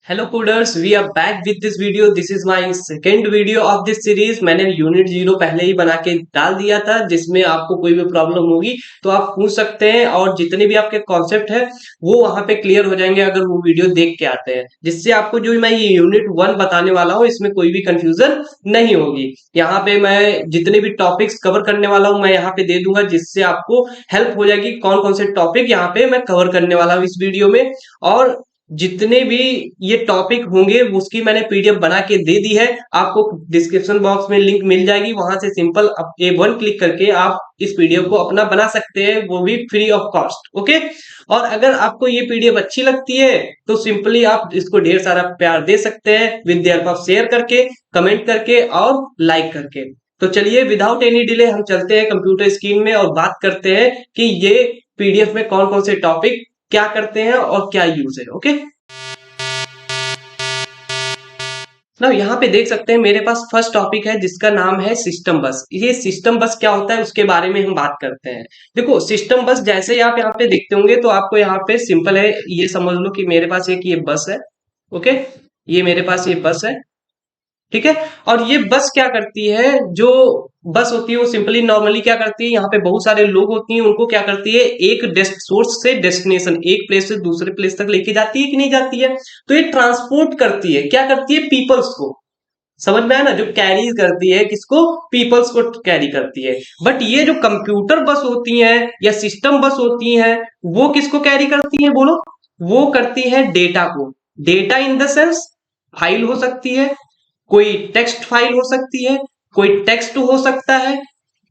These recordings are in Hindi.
Hello coders, we are back with this video. This is my second video of this series. मैंने यूनिट 0 पहले ही बना के डाल दिया था, जिसमें आपको कोई भी प्रॉब्लम होगी तो आप पूछ सकते हैं और जितने भी आपके कॉन्सेप्ट है वो वहां पे क्लियर हो जाएंगे अगर वो वीडियो देख के आते हैं, जिससे आपको जो मैं ये यूनिट 1 बताने वाला हूँ इसमें कोई भी कंफ्यूजन नहीं होगी। यहाँ पे मैं जितने भी टॉपिक्स कवर करने वाला हूँ मैं यहाँ पे दे दूंगा, जिससे आपको हेल्प हो जाएगी कौन कौन से टॉपिक यहाँ पे मैं कवर करने वाला हूँ इस वीडियो में। और जितने भी ये टॉपिक होंगे उसकी मैंने पीडीएफ बना के दे दी है, आपको डिस्क्रिप्शन बॉक्स में लिंक मिल जाएगी, वहां से सिंपल A1 क्लिक करके आप इस पीडीएफ को अपना बना सकते हैं, वो भी फ्री ऑफ कॉस्ट। ओके। और अगर आपको ये पीडीएफ अच्छी लगती है तो सिंपली आप इसको ढेर सारा प्यार दे सकते हैं with the help of share करके, कमेंट करके और लाइक करके। तो चलिए विदाउट एनी डिले हम चलते हैं कंप्यूटर स्क्रीन में और बात करते हैं कि ये पीडीएफ में कौन कौन से टॉपिक क्या करते हैं और क्या यूज है। ओके। ना यहाँ पे देख सकते हैं मेरे पास फर्स्ट टॉपिक है जिसका नाम है सिस्टम बस। ये सिस्टम बस क्या होता है उसके बारे में हम बात करते हैं। देखो सिस्टम बस जैसे ही आप यहाँ पे देखते होंगे तो आपको यहाँ पे सिंपल है, ये समझ लो कि मेरे पास एक ये बस है। ओके। ये मेरे पास ये बस है, ठीक है। और ये बस क्या करती है, जो बस होती है वो सिंपली नॉर्मली क्या करती है, यहाँ पे बहुत सारे लोग होती हैं, उनको क्या करती है एक सोर्स से डेस्टिनेशन, एक प्लेस से दूसरे प्लेस तक लेके जाती है कि नहीं जाती है। तो ये ट्रांसपोर्ट करती है, क्या करती है, पीपल्स को। समझ में आया ना, जो कैरी करती है किसको, पीपल्स को कैरी करती है। बट ये जो कंप्यूटर बस होती है या सिस्टम बस होती है वो किसको कैरी करती है बोलो, वो करती है डेटा को। Data in the sense file हो सकती है, कोई टेक्स्ट फाइल हो सकती है, कोई टेक्स्ट हो सकता है,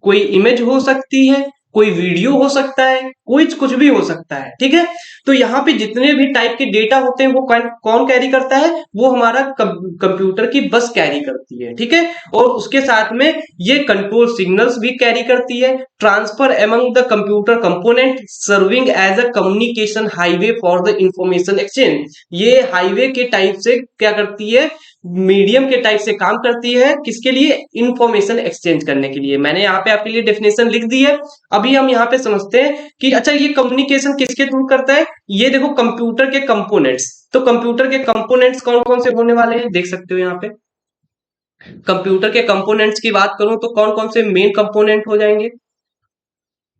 कोई इमेज हो सकती है, कोई वीडियो हो सकता है, कोई कुछ भी हो सकता है, ठीक है। तो यहाँ पे जितने भी टाइप के डेटा होते हैं वो कौन कैरी करता है, वो हमारा कंप्यूटर की बस कैरी करती है, ठीक है। और उसके साथ में ये कंट्रोल सिग्नल्स भी कैरी करती है। Transfer among the computer component serving as a communication highway for the information exchange. ये हाईवे के टाइप से क्या करती है, मीडियम के टाइप से काम करती है, किसके लिए, इंफॉर्मेशन एक्सचेंज करने के लिए। मैंने यहाँ पे आपके लिए डेफिनेशन लिख दी है। अभी हम यहाँ पे समझते हैं कि अच्छा ये कम्युनिकेशन किसके थ्रू करता है। ये देखो कंप्यूटर के कंपोनेंट्स, तो कंप्यूटर के कंपोनेंट्स कौन कौन से होने वाले हैं देख सकते हो यहाँ पे। कंप्यूटर के कंपोनेंट्स की बात करूं तो कौन कौन से मेन कंपोनेंट हो जाएंगे,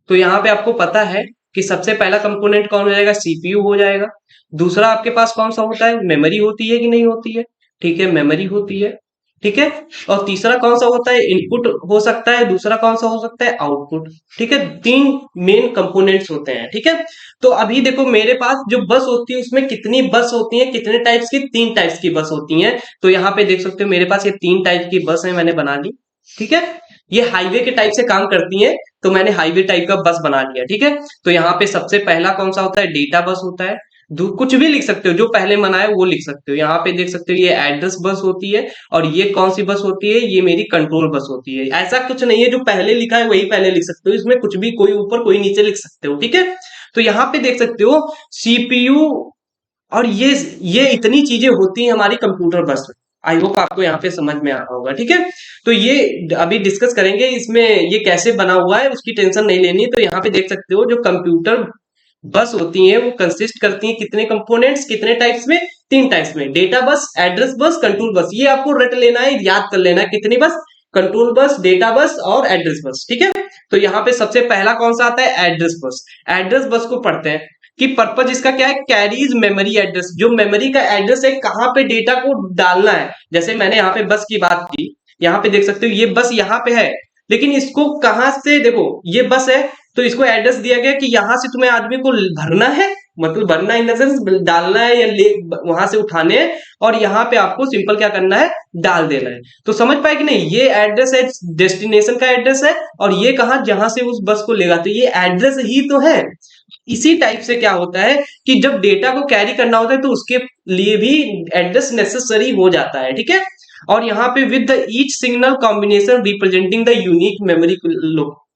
तो यहाँ पे आपको पता है कि सबसे पहला कंपोनेंट कौन हो जाएगा, सीपीयू हो जाएगा। दूसरा आपके पास कौन सा होता है, मेमोरी होती है कि नहीं होती है, ठीक है, मेमोरी होती है, ठीक है। और तीसरा कौन सा होता है, इनपुट हो सकता है, दूसरा कौन सा हो सकता है, आउटपुट, ठीक है। तीन मेन कंपोनेंट्स होते हैं, ठीक है। तो अभी देखो मेरे पास जो बस होती है उसमें कितनी बस होती है, कितने टाइप्स की, 3 टाइप्स की बस होती हैं। तो यहाँ पे देख सकते हो मेरे पास ये 3 टाइप की बस है, मैंने बना ली, ठीक है। ये हाईवे के टाइप से काम करती हैं, तो मैंने हाईवे टाइप का बस बना लिया, ठीक है। तो यहाँ पे सबसे पहला कौन सा होता है, डेटा बस होता है। कुछ भी लिख सकते हो, जो पहले मना है वो लिख सकते हो। यहाँ पे देख सकते हो ये एड्रेस बस होती है, और ये कौन सी बस होती है, ये मेरी कंट्रोल बस होती है। ऐसा कुछ नहीं है जो पहले लिखा है वही पहले लिख सकते हो, इसमें कुछ भी कोई ऊपर कोई नीचे लिख सकते हो, ठीक है। तो यहाँ पे देख सकते हो सीपीयू, और ये इतनी चीजें होती हैं हमारी कंप्यूटर बस में। आई होप आपको यहाँ पे समझ में आ रहा होगा, ठीक है। तो ये अभी डिस्कस करेंगे इसमें ये कैसे बना हुआ है, उसकी टेंशन नहीं लेनी। तो यहाँ पे देख सकते हो जो कंप्यूटर बस होती हैं वो कंसिस्ट करती हैं कितने कंपोनेंट्स, कितने टाइप्स में, 3 टाइप्स में, data bus, address bus, control bus. ये आपको रट लेना है, याद कर लेना है, कितनी बस, कंट्रोल बस, डेटा बस और एड्रेस बस, ठीक है। तो यहाँ पे सबसे पहला कौन सा आता है, एड्रेस बस। एड्रेस बस को पढ़ते हैं कि पर्पज इसका क्या है, कैरीज मेमोरी एड्रेस, जो मेमोरी का एड्रेस है कहाँ पे डेटा को डालना है। जैसे मैंने यहाँ पे बस की बात की, यहाँ पे देख सकते हो ये बस यहाँ पे है, लेकिन इसको कहाँ से, देखो ये बस है तो इसको एड्रेस दिया गया कि यहां से तुम्हें आदमी को भरना है, मतलब भरना इन द सेंस डालना है या ले वहां से उठाने हैं, और यहाँ पे आपको सिंपल क्या करना है, डाल देना है। तो समझ पाए कि नहीं, ये एड्रेस है, डेस्टिनेशन का एड्रेस है, और ये कहा जहां से उस बस को लेगा, तो ये एड्रेस ही तो है। इसी टाइप से क्या होता है कि जब डेटा को कैरी करना होता है तो उसके लिए भी एड्रेस नेसेसरी हो जाता है, ठीक है। और यहाँ पे with the each signal combination representing the unique memory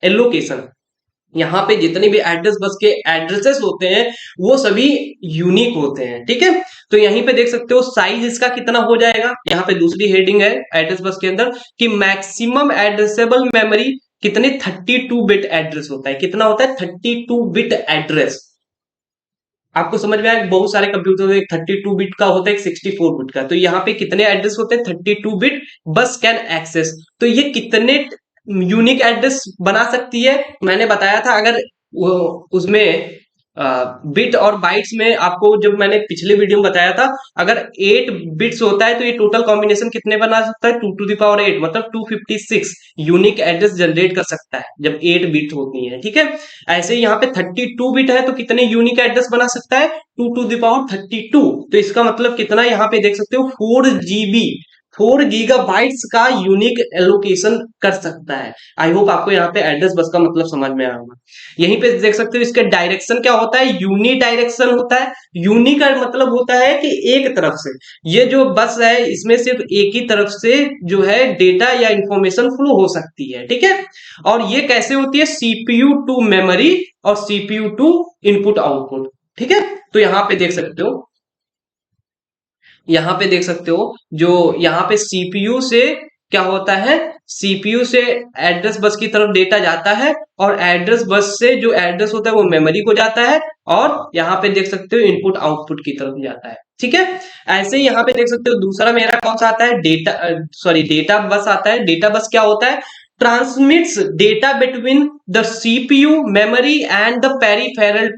allocation, यहाँ पे जितने भी एड्रेस बस के एड्रेसेस होते हैं वो सभी यूनिक होते हैं, ठीक है। तो यहीं पे देख सकते हो साइज इसका कितना हो जाएगा, यहाँ पे दूसरी हेडिंग है एड्रेस बस के अंदर कि मैक्सिमम एड्रेसेबल मेमोरी कितने, 32 बिट एड्रेस होता है, कितना होता है, 32 बिट एड्रेस। आपको समझ में आया, बहुत सारे कंप्यूटर, एक 32 बिट का होता है, एक 64 बिट का। तो यहाँ पे कितने एड्रेस होते हैं? 32 बिट बस कैन एक्सेस। तो ये कितने यूनिक एड्रेस बना सकती है? मैंने बताया था, अगर उसमें बिट और बाइट्स में, आपको जब मैंने पिछले वीडियो में बताया था, अगर 8 बिट्स होता है तो ये टोटल कॉम्बिनेशन कितने बना सकता है? 2 to the power 8, मतलब 256 यूनिक एड्रेस जनरेट कर सकता है जब 8 बिट होती है। ठीक है, ऐसे ही यहाँ पे 32 बिट है तो कितने यूनिक एड्रेस बना सकता है? 2 to the power 32। तो इसका मतलब कितना, यहाँ पे देख सकते हो 4 GB, 4 GB का यूनिक एलोकेशन कर सकता है। आई होप आपको यहाँ पे एड्रेस बस का मतलब समझ में आया होगा। यहीं पे देख सकते हो इसका डायरेक्शन क्या होता है? यूनि डायरेक्शन होता है। यूनि का मतलब होता है कि एक तरफ से, ये जो बस है इसमें सिर्फ एक ही तरफ से जो है डेटा या इंफॉर्मेशन फ्लो हो सकती है। ठीक है, और ये कैसे होती है? सीपीयू टू मेमोरी और सीपीयू टू इनपुट आउटपुट। ठीक है, तो यहाँ पे देख सकते हो, यहाँ पे देख सकते हो जो यहाँ पे सीपीयू से क्या होता है? सीपीयू से एड्रेस बस की तरफ डेटा जाता है, और एड्रेस बस से जो एड्रेस होता है वो मेमोरी को जाता है, और यहाँ पे देख सकते हो इनपुट आउटपुट की तरफ जाता है। ठीक है, ऐसे ही यहाँ पे देख सकते हो दूसरा मेरा कौन सा आता है? डेटा, सॉरी, डेटा बस आता है। डेटा बस क्या होता है? Transmits data between the CPU, memory and the peripheral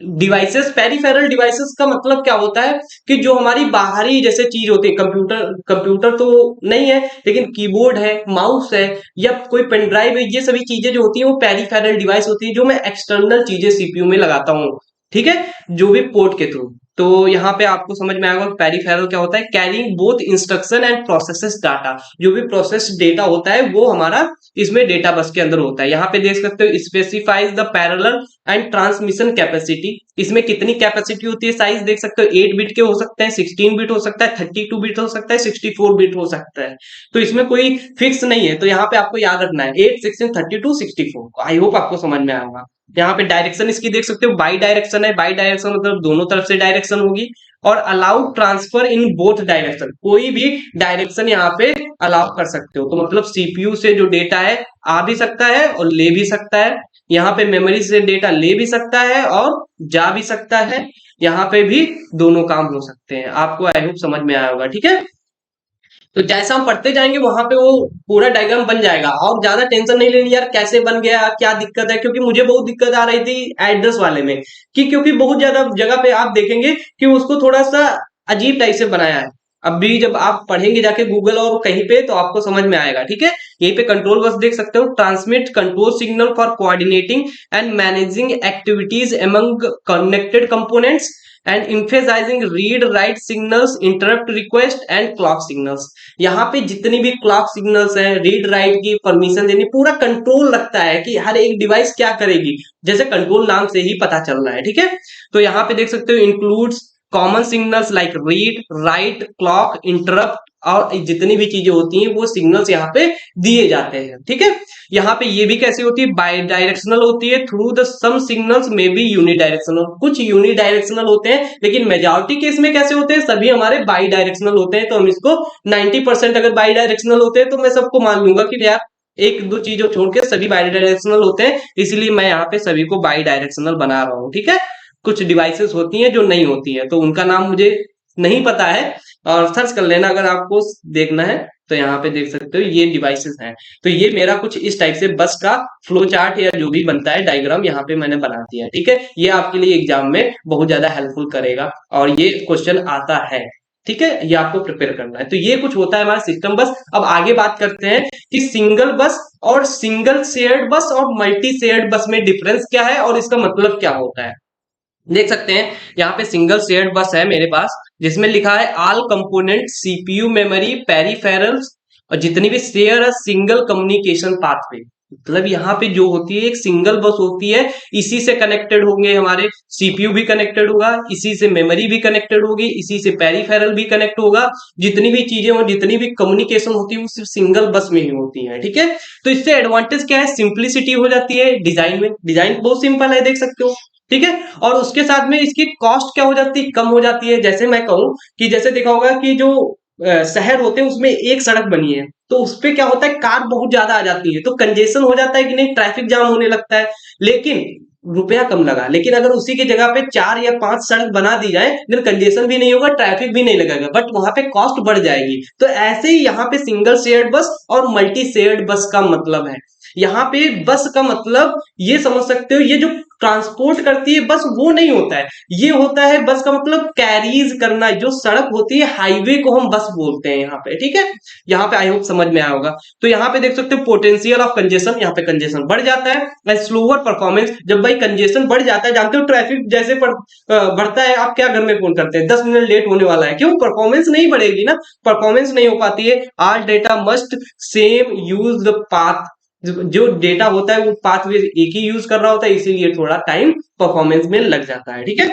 devices. Peripheral devices का मतलब क्या होता है? कि जो हमारी बाहरी जैसे चीज होती है, कंप्यूटर, कंप्यूटर तो नहीं है लेकिन कीबोर्ड है, माउस है, या कोई पेन ड्राइव है, ये सभी चीजें जो होती है वो पेरिफेरल डिवाइस होती है, जो मैं एक्सटर्नल चीजें सीपीयू में लगाता हूँ। ठीक है, जो भी पोर्ट के थ्रू। तो यहाँ पे आपको समझ में आएगा पेरिफेरल क्या होता है? Carrying both instruction and processes data. जो भी प्रोसेस डेटा होता है वो हमारा इसमें डेटा बस के अंदर होता है। यहाँ पे देख सकते हो specifies the parallel and transmission capacity. इसमें कितनी कैपेसिटी होती है? साइज देख सकते हो, 8 बिट के हो सकते हैं, 16 बिट हो सकता है, 32 बिट हो सकता है, 64 बिट हो सकता है। तो इसमें कोई फिक्स नहीं है। तो यहाँ पे आपको याद रखना है 8, 16, 32, 64। आई होप आपको समझ में आएगा। यहाँ पे डायरेक्शन इसकी देख सकते हो, बाई डायरेक्शन है। बाई डायरेक्शन मतलब दोनों तरफ से डायरेक्शन होगी। और allowed transfer in both direction, कोई भी डायरेक्शन यहाँ पे अलाउ कर सकते हो। तो मतलब सीपीयू से जो डेटा है आ भी सकता है और ले भी सकता है। यहाँ पे मेमोरी से डेटा ले भी सकता है और जा भी सकता है। यहाँ पे भी दोनों काम हो सकते हैं। आपको आई होप समझ में आया होगा। ठीक है, तो जैसा हम पढ़ते जाएंगे वहां पे वो पूरा डायग्राम बन जाएगा, और ज्यादा टेंशन नहीं लेनी यार कैसे बन गया, क्या दिक्कत है, क्योंकि मुझे बहुत दिक्कत आ रही थी एड्रेस वाले में, कि क्योंकि बहुत ज्यादा जगह पे आप देखेंगे कि उसको थोड़ा सा अजीब टाइप से बनाया है। अब भी जब आप पढ़ेंगे जाके गूगल और कहीं पे तो आपको समझ में आएगा। ठीक है, यहीं पे कंट्रोल बस देख सकते हो, transmit control signal for coordinating and managing activities among connected components and emphasizing read write signals, interrupt request and clock signals. यहाँ पे जितनी भी क्लॉक सिग्नल्स हैं, रीड राइट की परमिशन देनी, पूरा कंट्रोल रखता है कि हर एक डिवाइस क्या करेगी, जैसे कंट्रोल नाम से ही पता चल रहा है। ठीक है, तो यहाँ पे देख सकते हो includes common signals like read, right, clock, interrupt, और जितनी भी चीजें होती हैं वो सिग्नल्स यहाँ पे दिए जाते हैं। ठीक है, यहाँ पे ये भी कैसे होती है? बाई डायरेक्शनल होती है। थ्रू द सम सिग्नल्स में बी यूनि डायरेक्शनल, कुछ यूनि डायरेक्शनल होते हैं, लेकिन मेजॉरिटी केस में कैसे होते हैं? सभी हमारे बाई डायरेक्शनल होते हैं। तो हम इसको 90% अगर बाई डायरेक्शनल होते हैं तो मैं सबको मान लूंगा कि यार एक दो चीजों छोड़ के सभी बाई डायरेक्शनल होते हैं, इसलिए मैं यहाँ पे सभी को बाई डायरेक्शनल बना रहा हूँ। ठीक है, कुछ डिवाइसेस होती हैं जो नहीं होती है, तो उनका नाम मुझे नहीं पता है, और सर्च कर लेना अगर आपको देखना है। तो यहाँ पे देख सकते हो ये डिवाइसेस हैं। तो ये मेरा कुछ इस टाइप से बस का फ्लो चार्ट या जो भी बनता है डायग्राम यहाँ पे मैंने बना दिया है। ठीक है, ये आपके लिए एग्जाम में बहुत ज्यादा हेल्पफुल करेगा, और ये क्वेश्चन आता है। ठीक है, ये आपको प्रिपेयर करना है। तो ये कुछ होता है हमारा सिस्टम बस। अब आगे बात करते हैं कि सिंगल बस और सिंगल शेयर्ड बस और मल्टी शेयर्ड बस में डिफरेंस क्या है और इसका मतलब क्या होता है। देख सकते हैं यहाँ पे सिंगल शेयर्ड बस है मेरे पास, जिसमें लिखा है all component CPU, memory, peripherals, और जितनी भी शेयर है सिंगल कम्युनिकेशन पाथवे। मतलब यहाँ पे जो होती है एक सिंगल बस होती है, इसी से कनेक्टेड होंगे हमारे सीपीयू भी कनेक्टेड होगा, इसी से मेमोरी भी कनेक्टेड होगी, इसी से पेरिफेरल भी कनेक्ट होगा। जितनी भी चीजें हो, जितनी भी कम्युनिकेशन होती है वो सिर्फ सिंगल बस में ही होती है। ठीक है, तो इससे एडवांटेज क्या है? सिंप्लिसिटी हो जाती है डिजाइन में। डिजाइन बहुत सिंपल है, देख सकते हो। ठीक है, और उसके साथ में इसकी कॉस्ट क्या हो जाती है? कम हो जाती है। जैसे मैं कहूं कि जैसे देखा होगा कि जो शहर होते हैं उसमें एक सड़क बनी है, तो उसपे क्या होता है? कार बहुत ज्यादा आ जाती है, तो कंजेशन हो जाता है कि नहीं, ट्रैफिक जाम होने लगता है। लेकिन रुपया कम लगा, लेकिन अगर उसी की जगह पे 4 या 5 सड़क बना दी जाए, फिर कंजेशन भी नहीं होगा, ट्रैफिक भी नहीं लगेगा, बट वहां पे कॉस्ट बढ़ जाएगी। तो ऐसे ही यहाँ पे सिंगल शेयर्ड बस और मल्टी शेयर्ड बस का मतलब है, यहाँ पे बस का मतलब ये समझ सकते हो, ये जो ट्रांसपोर्ट करती है बस वो नहीं होता है, ये होता है बस का मतलब कैरीज करना। जो सड़क होती है, हाईवे को हम बस बोलते हैं यहाँ पे, ठीक है। यहाँ पे आई होप समझ में आया होगा। तो यहाँ पे देख सकते हो पोटेंशियल ऑफ कंजेशन, यहाँ पे कंजेशन बढ़ जाता है। स्लोअर परफॉर्मेंस, जब भाई कंजेशन बढ़ जाता है, जानते हो ट्रैफिक जैसे बढ़ता है, आप क्या घर में फोन करते हैं 10 मिनट लेट होने वाला है, क्यों? परफॉर्मेंस नहीं बढ़ेगी ना, परफॉर्मेंस नहीं हो पाती है। All data must same use the path, जो डेटा होता है वो पाथवे एक ही यूज कर रहा होता है, इसीलिए थोड़ा टाइम परफॉर्मेंस में लग जाता है, ठीक है।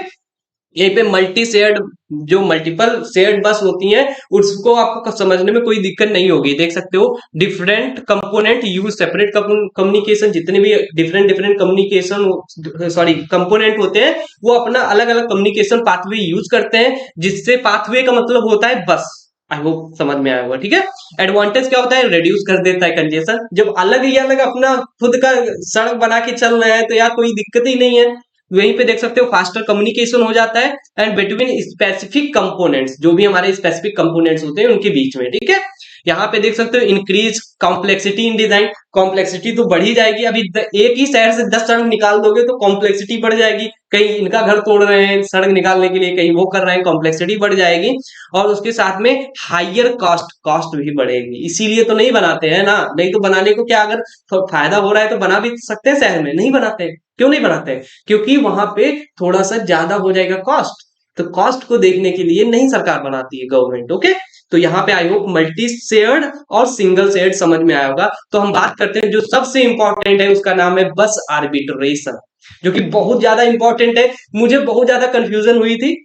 यहीं पे मल्टी शेयर्ड, जो मल्टीपल शेयर्ड बस होती हैं, उसको आपको समझने में कोई दिक्कत नहीं होगी। देख सकते हो different component use separate communication, जितने भी different different communication sorry component होते हैं, वो अपना अलग अलग कम्युनिकेशन पाथवे यूज करते हैं, जिससे पाथवे का मतलब होता है बस। आई होप समझ में आया होगा, ठीक है। एडवांटेज क्या होता है? रिड्यूस कर देता है कंजेशन। जब अलग ही अलग अपना खुद का सड़क बना के चल रहे हैं तो यार कोई दिक्कत ही नहीं है। वहीं पे देख सकते हो फास्टर कम्युनिकेशन हो जाता है एंड बिटवीन स्पेसिफिक कंपोनेंट्स, जो भी हमारे स्पेसिफिक कंपोनेंट्स होते हैं उनके बीच में, ठीक है। यहाँ पे देख सकते हो increase complexity in design, complexity तो बढ़ ही जाएगी। अभी एक ही शहर से 10 सड़क निकाल दोगे तो कॉम्प्लेक्सिटी बढ़ जाएगी, कहीं इनका घर तोड़ रहे हैं सड़क निकालने के लिए, कहीं वो कर रहे हैं, कॉम्प्लेक्सिटी बढ़ जाएगी। और उसके साथ में हाइयर कॉस्ट, कॉस्ट भी बढ़ेगी, इसीलिए तो नहीं बनाते हैं ना। नहीं तो बनाने को क्या, अगर फायदा हो रहा है तो बना भी सकते हैं, शहर में नहीं बनाते। क्यों नहीं बनाते? क्योंकि वहां पे थोड़ा सा ज्यादा हो जाएगा कॉस्ट, तो कॉस्ट को देखने के लिए नहीं सरकार बनाती है, गवर्नमेंट, ओके। तो यहाँ पे आई होप मल्टी शेयर्ड और सिंगल शेयर्ड समझ में आया होगा। तो हम बात करते हैं जो सबसे इंपॉर्टेंट है, उसका नाम है बस आर्बिट्रेशन, जो कि बहुत ज्यादा इंपॉर्टेंट है। मुझे बहुत ज्यादा कंफ्यूजन हुई थी,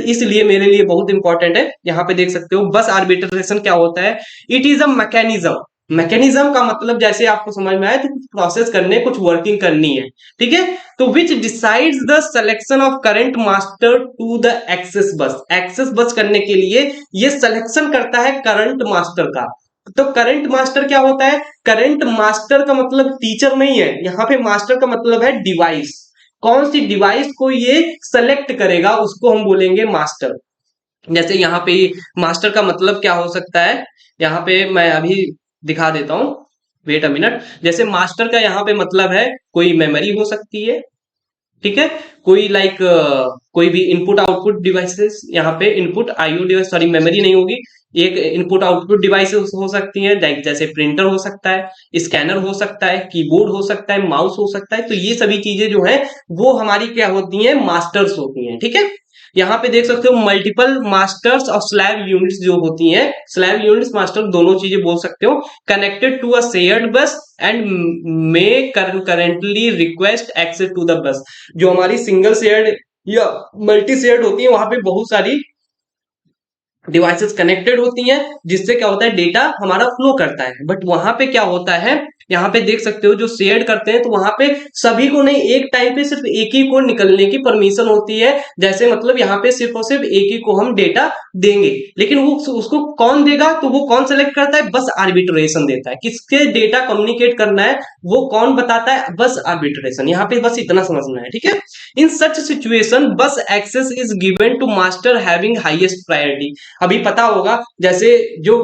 इसलिए मेरे लिए बहुत इंपॉर्टेंट है। यहाँ पे देख सकते हो बस आर्बिट्रेशन क्या होता है। It is a mechanism, mechanism का मतलब जैसे आपको समझ में आया तो कुछ प्रोसेस करने, कुछ वर्किंग करनी है, ठीक है। तो which decides the selection of current master to the access bus, access bus करने के लिए ये सिलेक्शन करता है करंट मास्टर का। तो करंट मास्टर क्या होता है? करंट मास्टर का मतलब टीचर नहीं है, यहाँ पे मास्टर का मतलब है डिवाइस। कौन सी डिवाइस को ये सेलेक्ट करेगा उसको हम बोलेंगे मास्टर। जैसे यहाँ पे मास्टर का मतलब क्या हो सकता है, यहाँ पे मैं अभी दिखा देता हूं, वेट अ मिनट। जैसे मास्टर का यहाँ पे मतलब है कोई मेमोरी हो सकती है, ठीक है। कोई लाइक कोई भी इनपुट आउटपुट डिवाइसेस, यहाँ पे input IO device, sorry memory नहीं होगी, एक इनपुट आउटपुट डिवाइसेस हो सकती हैं, लाइक जैसे प्रिंटर हो सकता है, स्कैनर हो सकता है, कीबोर्ड हो सकता है, माउस हो सकता है। तो ये सभी चीजें जो है वो हमारी क्या होती हैं? मास्टर्स होती हैं, ठीक है। यहाँ पे देख सकते हो मल्टीपल मास्टर्स और स्लैब यूनिट्स जो होती हैं, स्लैब यूनिट्स मास्टर दोनों चीजें बोल सकते हो, connected to a shared bus and may currently request access to the bus. जो हमारी सिंगल शेयर्ड या मल्टी शेयर्ड होती है, वहां पे बहुत सारी डिवाइसेस कनेक्टेड होती हैं, जिससे क्या होता है डेटा हमारा फ्लो करता है। बट वहां पे क्या होता है, यहाँ पे देख सकते हो जो शेयर करते हैं तो वहां पे सभी को नहीं, एक टाइम पे सिर्फ एक ही को निकलने की परमिशन होती है। जैसे मतलब यहाँ पे सिर्फ और सिर्फ एक ही को हम डेटा देंगे, लेकिन वो उसको कौन देगा? तो वो कौन सेलेक्ट करता है? बस आर्बिट्रेशन देता है, किसके डेटा कम्युनिकेट करना है वो कौन बताता है? बस आर्बिट्रेशन। यहाँ पे बस इतना समझना है, ठीक है। In such situation bus access is given to master having highest priority. अभी पता होगा जैसे जो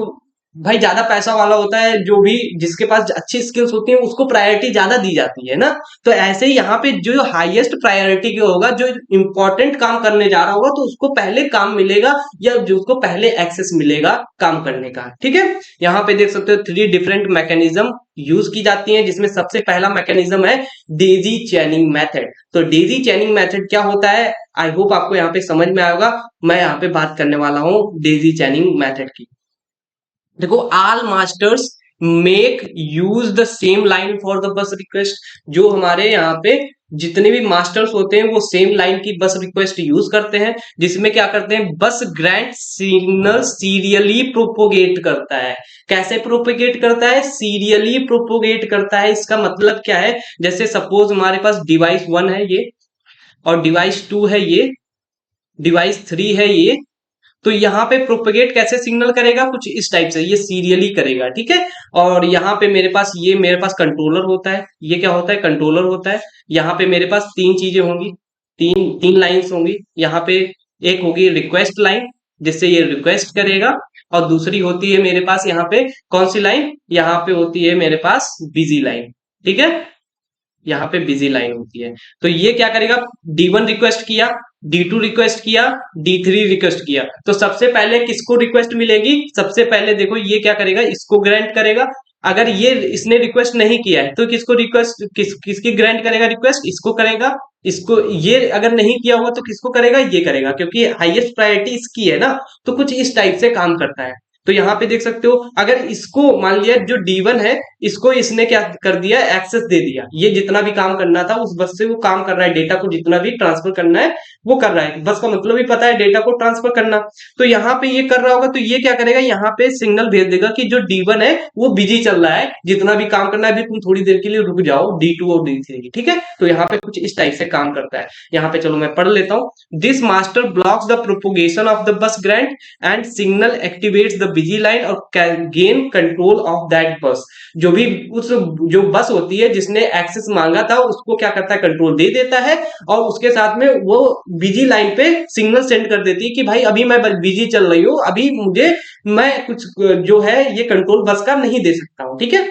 भाई ज्यादा पैसा वाला होता है, जो भी जिसके पास अच्छी स्किल्स होती है उसको प्रायोरिटी ज्यादा दी जाती है ना। तो ऐसे ही यहाँ पे जो हाईएस्ट प्रायोरिटी के होगा, जो इंपॉर्टेंट काम करने जा रहा होगा, तो उसको पहले काम मिलेगा या जो उसको पहले एक्सेस मिलेगा काम करने का, ठीक है। यहाँ पे देख सकते हो 3 डिफरेंट मैकेनिज्म यूज की जाती है, जिसमें सबसे पहला मैकेनिज्म है डेजी चैनिंग मेथड। तो डेजी चैनिंग मेथड क्या होता है? आई होप आपको यहाँ पे समझ में आएगा। मैं यहाँ पे बात करने वाला हूँ डेजी चैनिंग मेथड की। देखो all masters make use the same line for the bus request. जो हमारे यहाँ पे जितने भी मास्टर्स होते हैं वो सेम लाइन की बस रिक्वेस्ट यूज करते हैं, जिसमें क्या करते हैं? बस ग्रांट सिग्नल सीरियली प्रोपोगेट करता है। कैसे प्रोपोगेट करता है? सीरियली प्रोपोगेट करता है। इसका मतलब क्या है? जैसे सपोज हमारे पास डिवाइस 1 है ये, और डिवाइस 2 है ये, डिवाइस 3 है ये, तो यहाँ पे प्रोपेगेट कैसे सिग्नल करेगा, कुछ इस टाइप से, ये सीरियली करेगा, ठीक है। और यहाँ पे मेरे पास कंट्रोलर होता है, ये क्या होता है, कंट्रोलर होता है। यहाँ पे मेरे पास तीन चीजें होंगी, तीन तीन लाइंस होंगी। यहाँ पे एक होगी रिक्वेस्ट लाइन, जिससे ये रिक्वेस्ट करेगा, और दूसरी होती है मेरे पास यहाँ पे कौन सी लाइन, यहाँ पे होती है मेरे पास बिजी लाइन, ठीक है। यहाँ पे बिजी लाइन होती है। तो ये क्या करेगा, D1 रिक्वेस्ट किया, D2 रिक्वेस्ट किया, D3 रिक्वेस्ट किया, तो सबसे पहले किसको रिक्वेस्ट मिलेगी, सबसे पहले देखो ये क्या करेगा, इसको ग्रांट करेगा। अगर ये इसने रिक्वेस्ट नहीं किया है तो किसको रिक्वेस्ट किसकी ग्रांट करेगा, रिक्वेस्ट इसको करेगा। इसको ये अगर नहीं किया होगा तो किसको करेगा, ये करेगा, क्योंकि हाईएस्ट प्रायोरिटी इसकी है ना। तो कुछ इस टाइप से काम करता है। तो यहाँ पे देख सकते हो, अगर इसको मान लिया जो D1 है, इसको इसने क्या कर दिया, एक्सेस दे दिया, ये जितना भी काम करना था उस बस से वो काम कर रहा है, डेटा को जितना भी ट्रांसफर करना है वो कर रहा है, बस का मतलब भी पता है डेटा को ट्रांसफर करना। तो यहाँ पे ये कर रहा होगा, तो ये क्या करेगा, यहाँ पे सिग्नल भेज देगा कि जो D1 है वो बिजी चल रहा है, जितना भी काम करना है अभी तुम थोड़ी देर के लिए रुक जाओ, D2 और D3, ठीक है। तो यहाँ पे कुछ इस टाइप से काम करता है। यहाँ पे चलो मैं पढ़ लेता हूँ। This master blocks the propagation of the bus grant and signal activates the busy line और can gain control of that bus. जो भी उस जो बस होती है जिसने एक्सेस मांगा था उसको क्या करता है, कंट्रोल दे देता है, और उसके साथ में वो बिजी लाइन पे सिग्नल सेंड कर देती है कि भाई अभी मैं बिजी चल रही हूँ, अभी मुझे मैं कुछ जो है ये कंट्रोल बस का नहीं दे सकता हूँ, ठीक है।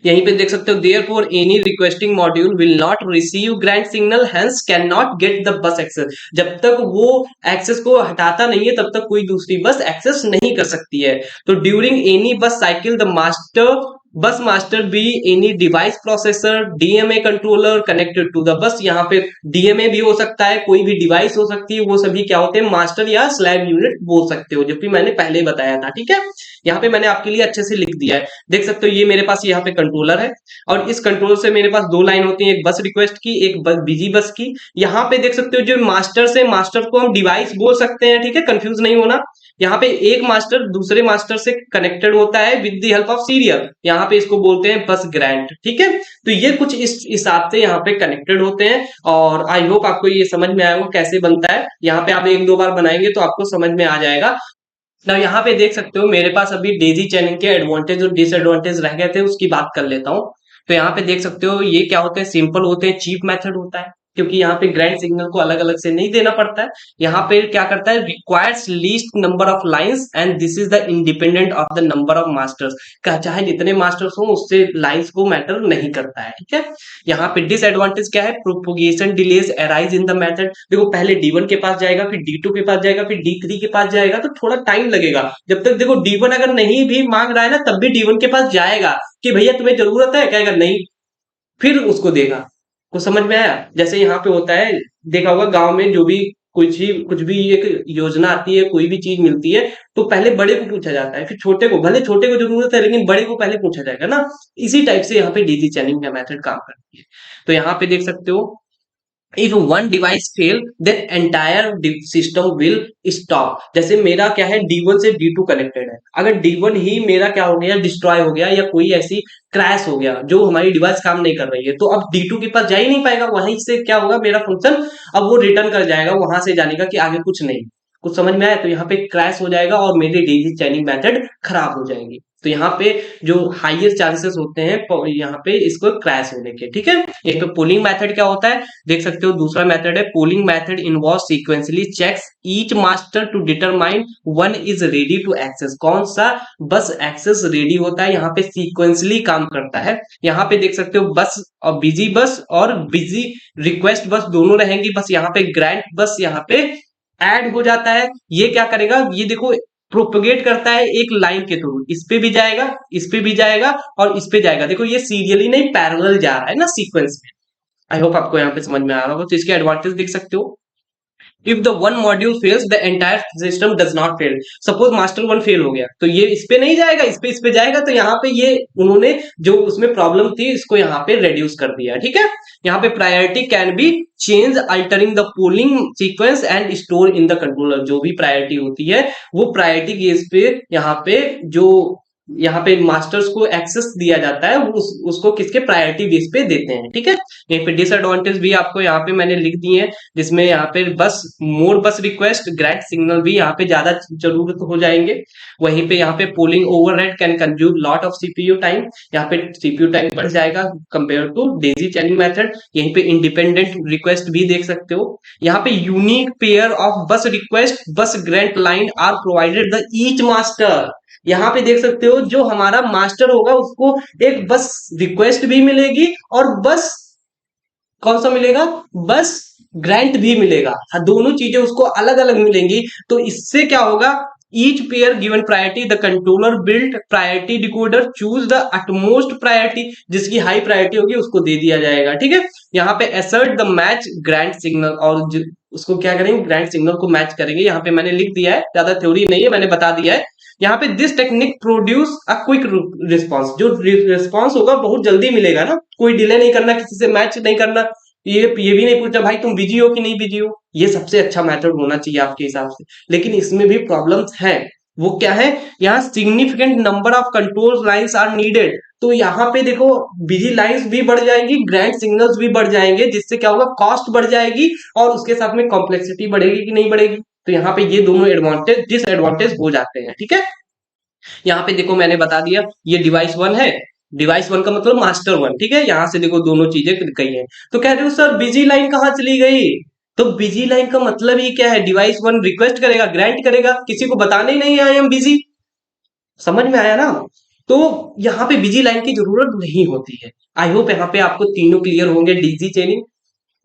यहीं पे देख सकते हो, therefore any requesting module will not receive grant signal hence cannot get the bus access। जब तक वो एक्सेस को हटाता नहीं है तब तक कोई दूसरी बस एक्सेस नहीं कर सकती है। तो during any bus cycle the master bus master be any device processor DMA controller connected to the bus. यहाँ पे डीएमए भी हो सकता है, कोई भी डिवाइस हो सकती है, वो सभी क्या होते हैं, मास्टर या स्लैब यूनिट बोल सकते हो, जो कि मैंने पहले बताया था, ठीक है। यहाँ पे मैंने आपके लिए अच्छे से लिख दिया है, देख सकते हो। ये मेरे पास यहाँ पे कंट्रोलर है, और इस कंट्रोलर से मेरे पास दो लाइन होती है, एक बस रिक्वेस्ट की, एक बिजी बस की। यहाँ पे देख सकते हो जो मास्टर से, मास्टर को हम डिवाइस बोल सकते हैं, ठीक है, कंफ्यूज नहीं होना। यहाँ पे एक मास्टर दूसरे मास्टर से कनेक्टेड होता है with the help of serial, यहाँ पे इसको बोलते हैं बस ग्रांट, ठीक है। तो ये कुछ इस हिसाब से यहाँ पे कनेक्टेड होते हैं, और आई होप आपको ये समझ में आया होगा कैसे बनता है। यहाँ पे आप एक दो बार बनाएंगे तो आपको समझ में आ जाएगा। ना यहाँ पे देख सकते हो मेरे पास अभी डेजी चैनिंग के एडवांटेज और डिसएडवांटेज रह गए थे, उसकी बात कर लेता हूँ। तो यहाँ पे देख सकते हो ये क्या होते हैं, सिंपल होते हैं, चीप मेथड होता है, क्योंकि यहाँ पे ग्रैंड सिग्नल को अलग अलग से नहीं देना पड़ता है। यहाँ पे क्या करता है, requires least number of lines and this is the independent of the number of masters. चाहे जितने मास्टर्स हो उससे लाइंस को मैटर नहीं करता है, ठीक है। यहाँ पे डिसएडवांटेज क्या है, propagation delays arise in the method. देखो पहले D1 के पास जाएगा, फिर D2 के पास जाएगा, फिर D3 के पास जाएगा, तो थोड़ा टाइम लगेगा। जब तक देखो D1 अगर नहीं भी मांग रहा है ना, तब भी D1 के पास जाएगा कि भैया तुम्हें जरूरत है, कहेगा नहीं, फिर उसको देगा। कुछ समझ में आया, जैसे यहाँ पे होता है, देखा होगा गांव में जो भी कुछ भी एक योजना आती है, कोई भी चीज मिलती है, तो पहले बड़े को पूछा जाता है, फिर छोटे को, भले छोटे को जरूरत है लेकिन बड़े को पहले पूछा जाएगा ना। इसी टाइप से यहाँ पे डेजी चैनिंग का मेथड काम करती है। तो यहाँ पे देख सकते हो, if one device fail then entire system will stop। जैसे मेरा क्या है, D1 से D2 कनेक्टेड है, अगर D1 ही मेरा क्या हो गया, डिस्ट्रॉय हो गया, या कोई ऐसी क्रैश हो गया जो हमारी डिवाइस काम नहीं कर रही है, तो अब D2 के पास जा ही नहीं पाएगा, वहीं से क्या होगा, मेरा फंक्शन अब वो रिटर्न कर जाएगा, वहां से जाने का कि आगे कुछ नहीं। कुछ समझ में आया, तो यहाँ पे क्रैश हो जाएगा और मेरी डेजी चैनिंग मेथड खराब हो जाएगी। तो यहाँ पे जो हाईएस्ट चांसेस होते हैं यहाँ पे इसको क्रैश होने के, ठीक है। एक तो पोलिंग मेथड क्या होता है, देख सकते हो, दूसरा मेथड है polling method involve sequentially checks each master to determine one is ready to access. कौन सा बस एक्सेस रेडी होता है, यहाँ पे सीक्वेंशियली काम करता है। यहाँ पे देख सकते हो बस और बिजी रिक्वेस्ट बस दोनों रहेंगी, बस यहाँ पे ग्रांट बस यहाँ पे ऐड हो जाता है। ये क्या करेगा, ये देखो प्रोपोगेट करता है एक लाइन के थ्रू, इस पे भी जाएगा, इस पे भी जाएगा, और इस पे जाएगा। देखो ये सीरियली नहीं, पैरेलल जा रहा है ना, सीक्वेंस में। आई होप आपको यहाँ पे समझ में आ रहा होगा। तो इसके एडवांटेज देख सकते हो, if the one module fails the entire system does not fail. Suppose master one fail हो गया तो ये इस पे नहीं जाएगा, इस पे जाएगा। तो यहाँ पे ये उन्होंने जो उसमें प्रॉब्लम थी इसको यहाँ पे रेड्यूस कर दिया, ठीक है। यहाँ पे priority can be change altering the polling sequence and store in the controller. जो भी प्रायोरिटी होती है वो प्रायोरिटी केस पे यहाँ पे जो यहाँ पे मास्टर्स को एक्सेस दिया जाता है, वो उसको किसके प्रायोरिटी बेस पे देते हैं, ठीक है। यहीं पे डिसएडवांटेज भी आपको यहाँ पे मैंने लिख दिए हैं, जिसमें यहाँ पे बस मोर बस रिक्वेस्ट ग्रैंड सिग्नल भी यहाँ पे ज्यादा जरूरत हो जाएंगे। वहीं पे यहाँ पे polling overhead can consume lot of CPU time, यहाँ पे सीपीयू टाइम बढ़ जाएगा compare to daisy chaining method. यहीं पे इंडिपेंडेंट रिक्वेस्ट भी देख सकते हो। यहाँ पे unique pair of bus request bus grant line are provided the each master. यहाँ पे देख सकते हो जो हमारा मास्टर होगा उसको एक बस रिक्वेस्ट भी मिलेगी और बस कौन सा मिलेगा, बस ग्रांट भी मिलेगा। हाँ, दोनों चीजें उसको अलग अलग मिलेंगी। तो इससे क्या होगा, each pair given priority the controller built priority decoder choose the utmost priority, जिसकी हाई प्रायोरिटी होगी उसको दे दिया जाएगा, ठीक है। यहाँ पे assert the match grant signal, और उसको क्या करेंगे, ग्रांट सिग्नल को मैच करेंगे। यहाँ पे मैंने लिख दिया है, ज्यादा थ्योरी नहीं है, मैंने बता दिया है। यहाँ पे this technique produce a quick response, जो रिस्पॉन्स होगा बहुत जल्दी मिलेगा ना, कोई डिले नहीं करना, किसी से मैच नहीं करना, ये भी नहीं पूछना भाई तुम बिजी हो कि नहीं बिजी हो। ये सबसे अच्छा मेथड होना चाहिए आपके हिसाब से। लेकिन इसमें भी प्रॉब्लम्स हैं। वो क्या है, यहाँ significant number of control lines are needed. तो यहाँ पे देखो बिजी लाइंस भी बढ़ जाएंगी, ग्रांट सिग्नल्स भी बढ़ जाएंगे, जिससे क्या होगा, कॉस्ट बढ़ जाएगी और उसके साथ में कॉम्प्लेक्सिटी बढ़ेगी कि नहीं बढ़ेगी। तो यहाँ पे ये दोनों एडवांटेज डिसएडवांटेज हो जाते हैं, ठीक है। यहाँ पे देखो मैंने बता दिया ये डिवाइस वन है, डिवाइस वन का मतलब मास्टर वन, ठीक है। यहाँ से देखो दोनों चीजें कही है। तो कह रहे हो सर बिजी लाइन कहाँ चली गई, तो बिजी लाइन का मतलब ही क्या है, डिवाइस वन रिक्वेस्ट करेगा, ग्रांट करेगा, किसी को बताने ही नहीं आई एम बिजी। समझ में आया ना। तो यहाँ पे बिजी लाइन की जरूरत नहीं होती है। आई होप यहाँ पे आपको तीनों क्लियर होंगे, डीजी चेनिंग,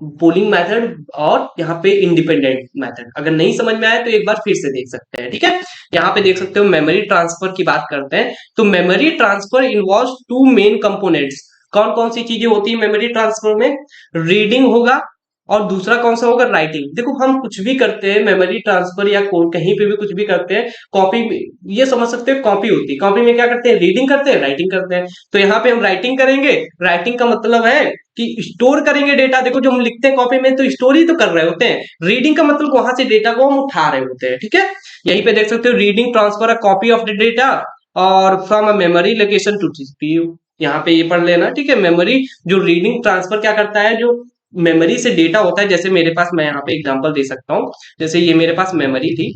पोलिंग मेथड और यहाँ पे इंडिपेंडेंट मेथड। अगर नहीं समझ में आया तो एक बार फिर से देख सकते हैं, ठीक है। यहाँ पे देख सकते हो मेमोरी ट्रांसफर की बात करते हैं। तो memory transfer involve two main components. कौन कौन सी चीजें होती है मेमोरी ट्रांसफर में, रीडिंग होगा और दूसरा कौन सा होगा, राइटिंग। देखो हम कुछ भी करते हैं मेमोरी ट्रांसफर या कहीं पे भी कुछ भी करते हैं, कॉपी, ये समझ सकते हैं कॉपी होती है, कॉपी में क्या करते हैं, रीडिंग करते हैं, राइटिंग करते हैं। तो यहाँ पे हम राइटिंग करेंगे, राइटिंग का मतलब है कि स्टोर करेंगे डेटा। देखो जो हम लिखते हैं कॉपी में तो स्टोर ही तो कर रहे होते हैं, रीडिंग का मतलब वहां से डेटा को हम उठा रहे होते हैं, ठीक है। यहीं पे देख सकते हो reading transfer a copy of the data और from a memory location to CPU. यहाँ पे ये पढ़ लेना, ठीक है। मेमोरी जो रीडिंग ट्रांसफर क्या करता है, जो मेमोरी से डेटा होता है, जैसे मेरे पास, मैं यहाँ पे एग्जांपल दे सकता हूँ, जैसे ये मेरे पास मेमोरी थी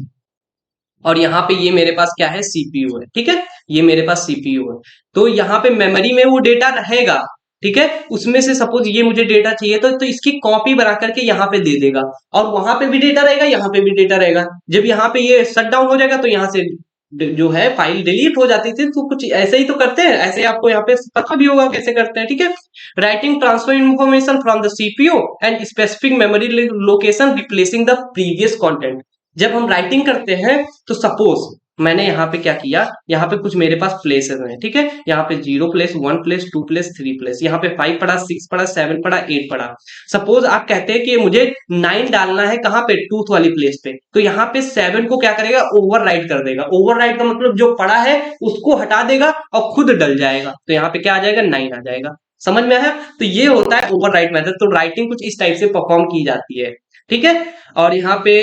और यहाँ पे ये मेरे पास क्या है, सीपीयू है, ठीक है। ये मेरे पास सीपीयू है। तो यहाँ पे मेमोरी में वो डेटा रहेगा, ठीक है। उसमें से सपोज ये मुझे डेटा चाहिए तो इसकी कॉपी बना करके यहाँ पे दे देगा, और वहां पे भी डेटा रहेगा, यहाँ पे भी डेटा रहेगा। जब यहाँ पे ये शट डाउन हो जाएगा तो यहाँ से जो है फाइल डिलीट हो जाती थी। तो कुछ ऐसे ही तो करते हैं, ऐसे आपको यहाँ पे पता भी होगा कैसे करते हैं, ठीक है। Writing transfer information from the CPU and specific memory location replacing the previous content. जब हम राइटिंग करते हैं तो सपोज मैंने यहाँ पे क्या किया, यहाँ पे कुछ मेरे पास प्लेसेस हैं, ठीक है। यहाँ पे 0 प्लेस, 1 प्लेस, 2 प्लेस, 3 प्लेस, यहाँ पे 5 पड़ा, 6 पड़ा, 7 पड़ा, 8 पड़ा। सपोज आप कहते हैं कि मुझे 9 डालना है कहाँ पे, टूथ वाली प्लेस पे, तो यहाँ पे 7 को क्या करेगा, ओवरराइट कर देगा। ओवरराइट का मतलब जो पड़ा है उसको हटा देगा और खुद डल जाएगा। तो यहाँ पे क्या आ जाएगा, 9 आ जाएगा। समझ में आया। तो ये होता है ओवरराइट मेथड। तो राइटिंग कुछ इस टाइप से परफॉर्म की जाती है, ठीक है। और यहाँ पे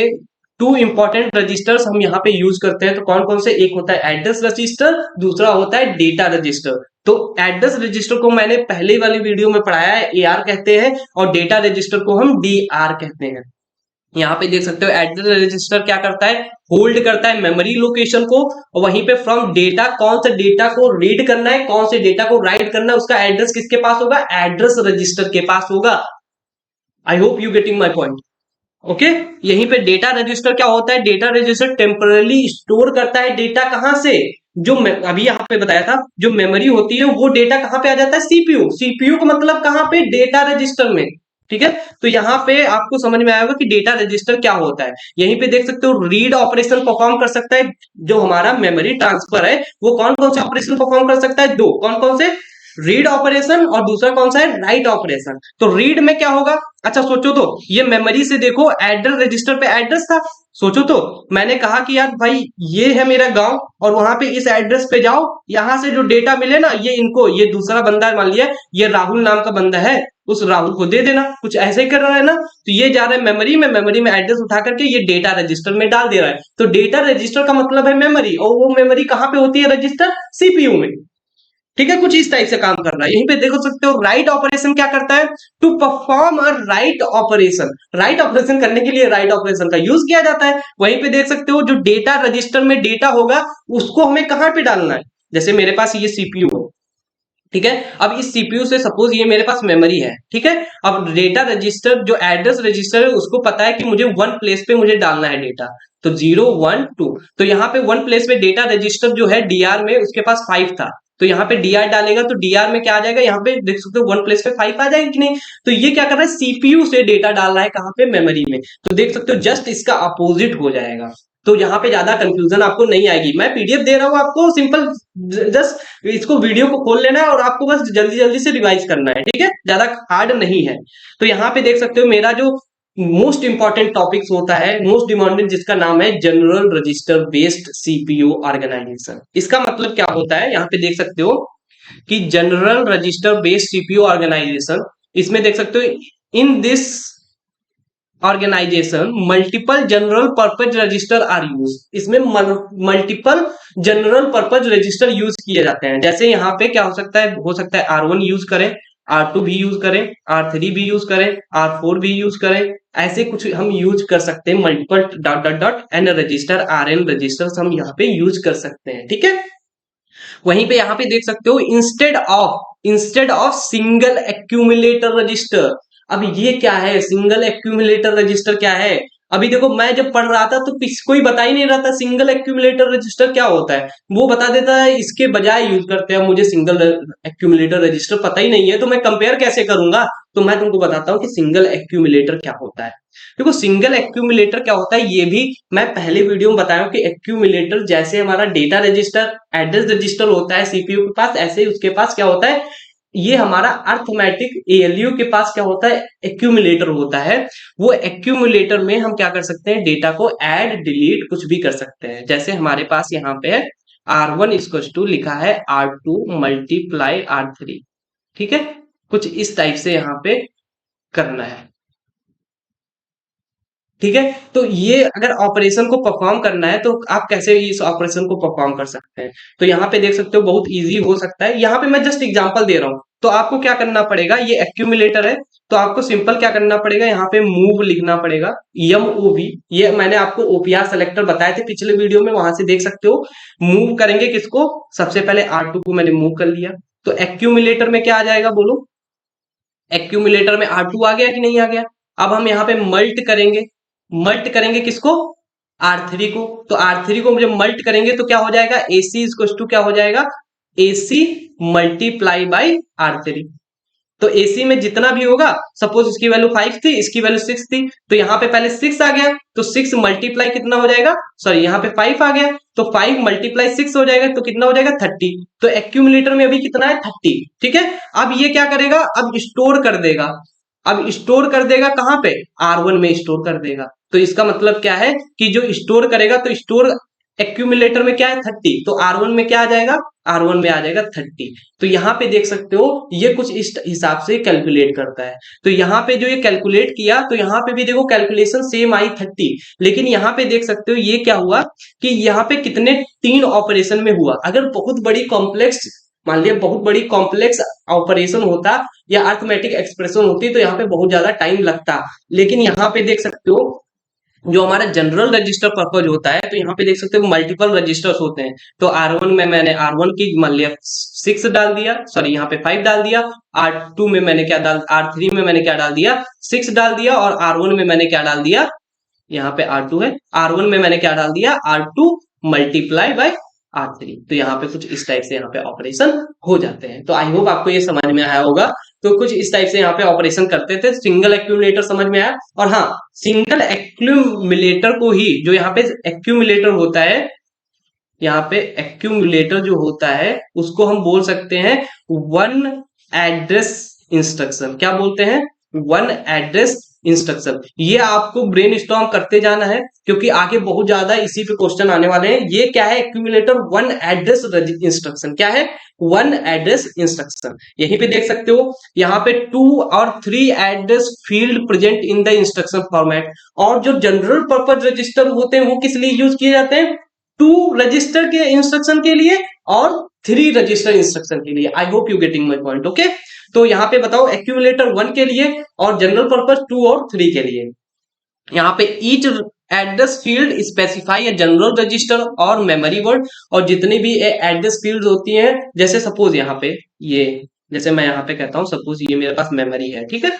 टू इंपॉर्टेंट रजिस्टर्स हम यहाँ पे यूज करते हैं। तो कौन कौन से, एक होता है एड्रेस रजिस्टर, दूसरा होता है डेटा रजिस्टर। तो एड्रेस रजिस्टर को मैंने पहले वाली वीडियो में पढ़ाया है, एआर कहते हैं, और डेटा रजिस्टर को हम डीआर कहते हैं। यहाँ पे देख सकते हो एड्रेस रजिस्टर क्या करता है, होल्ड करता है मेमोरी लोकेशन को, और वहीं पे फ्रॉम डेटा, कौन से डेटा को रीड करना है, कौन से डेटा को राइट करना है, उसका एड्रेस किसके पास होगा, एड्रेस रजिस्टर के पास होगा। I hope you getting my point. Okay, यहीं पे डेटा रजिस्टर क्या होता है, डेटा रजिस्टर टेम्पररी स्टोर करता है डेटा कहां से, जो अभी यहाँ पे बताया था, जो मेमोरी होती है वो डेटा कहां पे आ जाता है, सीपीयू। सीपीयू का मतलब कहां पे, डेटा रजिस्टर में, ठीक है। तो यहाँ पे आपको समझ में आएगा कि डेटा रजिस्टर क्या होता है। यहीं पे देख सकते हो रीड ऑपरेशन परफॉर्म कर सकता है। जो हमारा मेमोरी ट्रांसफर है वो कौन कौन से ऑपरेशन परफॉर्म कर सकता है, दो, कौन कौन से, रीड ऑपरेशन और दूसरा कौन सा है, राइट ऑपरेशन। तो रीड में क्या होगा, अच्छा सोचो तो, ये मेमोरी से देखो एड्रेस रजिस्टर पे एड्रेस था, सोचो तो मैंने कहा कि यार भाई ये है मेरा गांव और वहां पे इस एड्रेस पे जाओ, यहां से जो डेटा मिले ना ये इनको, ये दूसरा बंदा मान लिया ये राहुल नाम का बंदा है, उस राहुल को दे देना, कुछ ऐसे ही कर रहा है ना। तो ये जा रहा है मेमोरी में, मेमोरी में एड्रेस उठा करके ये डेटा रजिस्टर में डाल दे रहा है। तो डेटा रजिस्टर का मतलब है मेमोरी, और वो मेमोरी कहां पे होती है, रजिस्टर सीपीयू में। ठीक है, कुछ इस टाइप से काम कर रहा है। यहीं पे देखो सकते हो राइट ऑपरेशन क्या करता है, to perform a write operation, write operation करने के लिए राइट ऑपरेशन का यूज किया जाता है। वहीं पे देख सकते हो जो डेटा रजिस्टर में डेटा होगा उसको हमें कहां पे डालना है, जैसे मेरे पास ये सीपीयू है, ठीक है, अब इस सीपीयू से सपोज ये मेरे पास मेमोरी है, ठीक है, अब डेटा रजिस्टर जो एड्रेस रजिस्टर है उसको पता है कि मुझे वन प्लेस पे मुझे डालना है डेटा, तो 0 1 2, तो यहाँ पे वन प्लेस पे डेटा रजिस्टर जो है डीआर में उसके पास 5 था, तो यहाँ पे डीआर डालेगा तो डीआर में क्या आ जाएगा, यहाँ पे देख सकते हो वन प्लेस पे 5 आ जाएगा कि नहीं। तो ये क्या कर रहा है, सीपीयू से डेटा डाल रहा है कहाँ पे, मेमोरी में। तो देख सकते हो जस्ट इसका अपोजिट हो जाएगा, तो यहाँ पे ज्यादा कंफ्यूजन आपको नहीं आएगी। मैं पीडीएफ दे रहा हूँ आपको, सिंपल जस्ट इसको वीडियो को खोल लेना है और आपको बस जल्दी जल्दी से रिवाइज करना है, ठीक है, ज्यादा हार्ड नहीं है। तो यहाँ पे देख सकते हो मेरा जो मोस्ट इंपॉर्टेंट टॉपिक्स होता है, मोस्ट डिमांडेड, जिसका नाम है general register based CPU organization. इसका मतलब क्या होता है, यहाँ पे देख सकते हो कि general register based CPU organisation, इसमें देख सकते हो in this organisation multiple general purpose register are use, इसमें multiple general purpose register use किए जाते हैं। जैसे यहाँ पे क्या हो सकता है R1 यूज करें, R2 भी यूज करें, R3 भी यूज करें, R4 भी यूज करें, ऐसे कुछ हम यूज कर सकते हैं। Multiple dot dot dot N register RN registers हम यहाँ पे यूज कर सकते हैं, ठीक है। वहीं पे यहाँ पे देख सकते हो instead of single accumulator register. अब ये क्या है, सिंगल एक्यूमुलेटर रजिस्टर क्या है, अभी देखो मैं जब पढ़ रहा था तो कोई बता ही नहीं रहा था सिंगल एक्यूमुलेटर रजिस्टर क्या होता है, वो बता देता है इसके बजाय यूज करते हैं, मुझे सिंगल एक्यूमुलेटर रजिस्टर पता ही नहीं है तो मैं कंपेयर कैसे करूंगा। तो मैं तुमको बताता हूँ कि सिंगल एक्यूमुलेटर क्या होता है। देखो सिंगल एक्यूमुलेटर क्या होता है ये भी मैं पहले वीडियो में बताया कि एक्यूमुलेटर जैसे हमारा डेटा रजिस्टर एड्रेस रजिस्टर होता है सीपीयू के पास, ऐसे ही उसके पास क्या होता है, ये हमारा अर्थमेटिक एएलयू के पास क्या होता है, एक्यूमुलेटर होता है। वो एक्यूमुलेटर में हम क्या कर सकते हैं, डेटा को ऐड डिलीट कुछ भी कर सकते हैं। जैसे हमारे पास यहाँ पे है R1 इक्वल्स टू लिखा है R2 मल्टीप्लाई R3, ठीक है, कुछ इस टाइप से यहाँ पे करना है, ठीक है। तो ये अगर ऑपरेशन को परफॉर्म करना है तो आप कैसे इस ऑपरेशन को परफॉर्म कर सकते हैं, तो यहाँ पे देख सकते हो बहुत इजी हो सकता है। यहाँ पे मैं जस्ट एग्जांपल दे रहा हूँ, तो आपको क्या करना पड़ेगा, ये एक्यूमुलेटर है तो आपको सिंपल क्या करना पड़ेगा, यहाँ पे मूव लिखना पड़ेगा, MOV, ये मैंने आपको OPR सेलेक्टर बताए थे पिछले वीडियो में, वहां से देख सकते हो। मूव करेंगे किसको, सबसे पहले R2 को मैंने मूव कर लिया, तो एक्यूमुलेटर में क्या आ जाएगा बोलो, एक्यूमुलेटर में R2 आ गया कि नहीं आ गया। अब हम यहाँ पे मल्ट करेंगे किसको, R3 को, तो R3 को जब मल्ट करेंगे तो क्या हो जाएगा, AC इक्वल टू क्या हो जाएगा, AC मल्टीप्लाई बाई R3। तो AC में जितना भी होगा, सपोज इसकी वैल्यू 5 थी, इसकी वैल्यू 6 थी, तो यहाँ पे पहले 6 आ गया, तो 6 मल्टीप्लाई कितना हो जाएगा, सॉरी यहाँ पे 5 आ गया, तो 5 मल्टीप्लाई 6 हो जाएगा, तो कितना हो जाएगा 30। तो एक्यूमुलेटर में अभी कितना है 30, ठीक है। अब ये क्या करेगा, अब स्टोर कर देगा, अब स्टोर कर देगा कहां पे, R1 में स्टोर कर देगा। तो इसका मतलब क्या है कि जो स्टोर करेगा, तो स्टोर एक्यूमुलेटर में क्या है 30, तो R1 में क्या आ जाएगा, R1 में आ जाएगा 30। तो यहाँ पे देख सकते हो ये कुछ इस हिसाब से कैलकुलेट करता है। तो यहाँ पे जो ये कैलकुलेट किया, तो यहाँ पे भी देखो कैलकुलेशन सेम आई 30, लेकिन यहाँ पे देख सकते हो ये क्या हुआ कि यहाँ पे कितने 3 ऑपरेशन में हुआ। अगर बहुत बड़ी कॉम्प्लेक्स, मान लिया बहुत बड़ी कॉम्प्लेक्स ऑपरेशन होता या अर्थमेटिक एक्सप्रेशन होती तो यहाँ पे बहुत ज्यादा टाइम लगता, लेकिन यहाँ पे देख सकते हो जो हमारा जनरल रजिस्टर पर्पज होता है, तो यहाँ पे देख सकते हो मल्टीपल रजिस्टर्स होते हैं। तो R1 में मैंने R1 की मान लिया 6 डाल दिया, सॉरी यहाँ पे 5 डाल दिया, R2 में मैंने क्या डाल, R3 में मैंने क्या डाल दिया 6 डाल दिया, और R1 में मैंने क्या डाल दिया, यहाँ पे R2 है, R1 में मैंने क्या डाल दिया, R2 मल्टीप्लाई बाय R3। तो यहाँ पे कुछ इस टाइप से यहाँ पे ऑपरेशन हो जाते हैं। तो आई होप आपको ये समझ में आया होगा। तो कुछ इस टाइप से यहाँ पे ऑपरेशन करते थे, सिंगल एक्यूमुलेटर समझ में आया। और हाँ, सिंगल एक्यूमुलेटर को ही, जो यहाँ पे एक्यूमुलेटर होता है, यहाँ पे एक्यूमुलेटर जो होता है उसको हम बोल सकते हैं वन एड्रेस इंस्ट्रक्शन। क्या बोलते हैं? One address instruction. ये आपको ब्रेन स्टॉर्म करते जाना है क्योंकि आगे बहुत ज्यादा इसी पे क्वेश्चन आने वाले हैं। ये क्या है? Accumulator one address instruction. क्या है? One address instruction. यहीं पे देख सकते हो यहाँ पे 2 और 3 address field present in the instruction format. और जो जनरल पर्पज रजिस्टर होते हैं वो किस लिए यूज किए जाते हैं? 2 रजिस्टर के इंस्ट्रक्शन के लिए और 3 रजिस्टर इंस्ट्रक्शन के लिए। I hope you getting my point. Okay, तो यहाँ पे बताओ एक्यूमुलेटर 1 के लिए और जनरल पर्पज 2 और 3 के लिए। यहाँ पे each address field specify a general register और मेमोरी वर्ड। और जितनी भी एड्रेस फील्ड होती हैं, जैसे सपोज यहाँ पे ये, जैसे मैं यहाँ पे कहता हूँ सपोज ये मेरे पास मेमोरी है, ठीक है,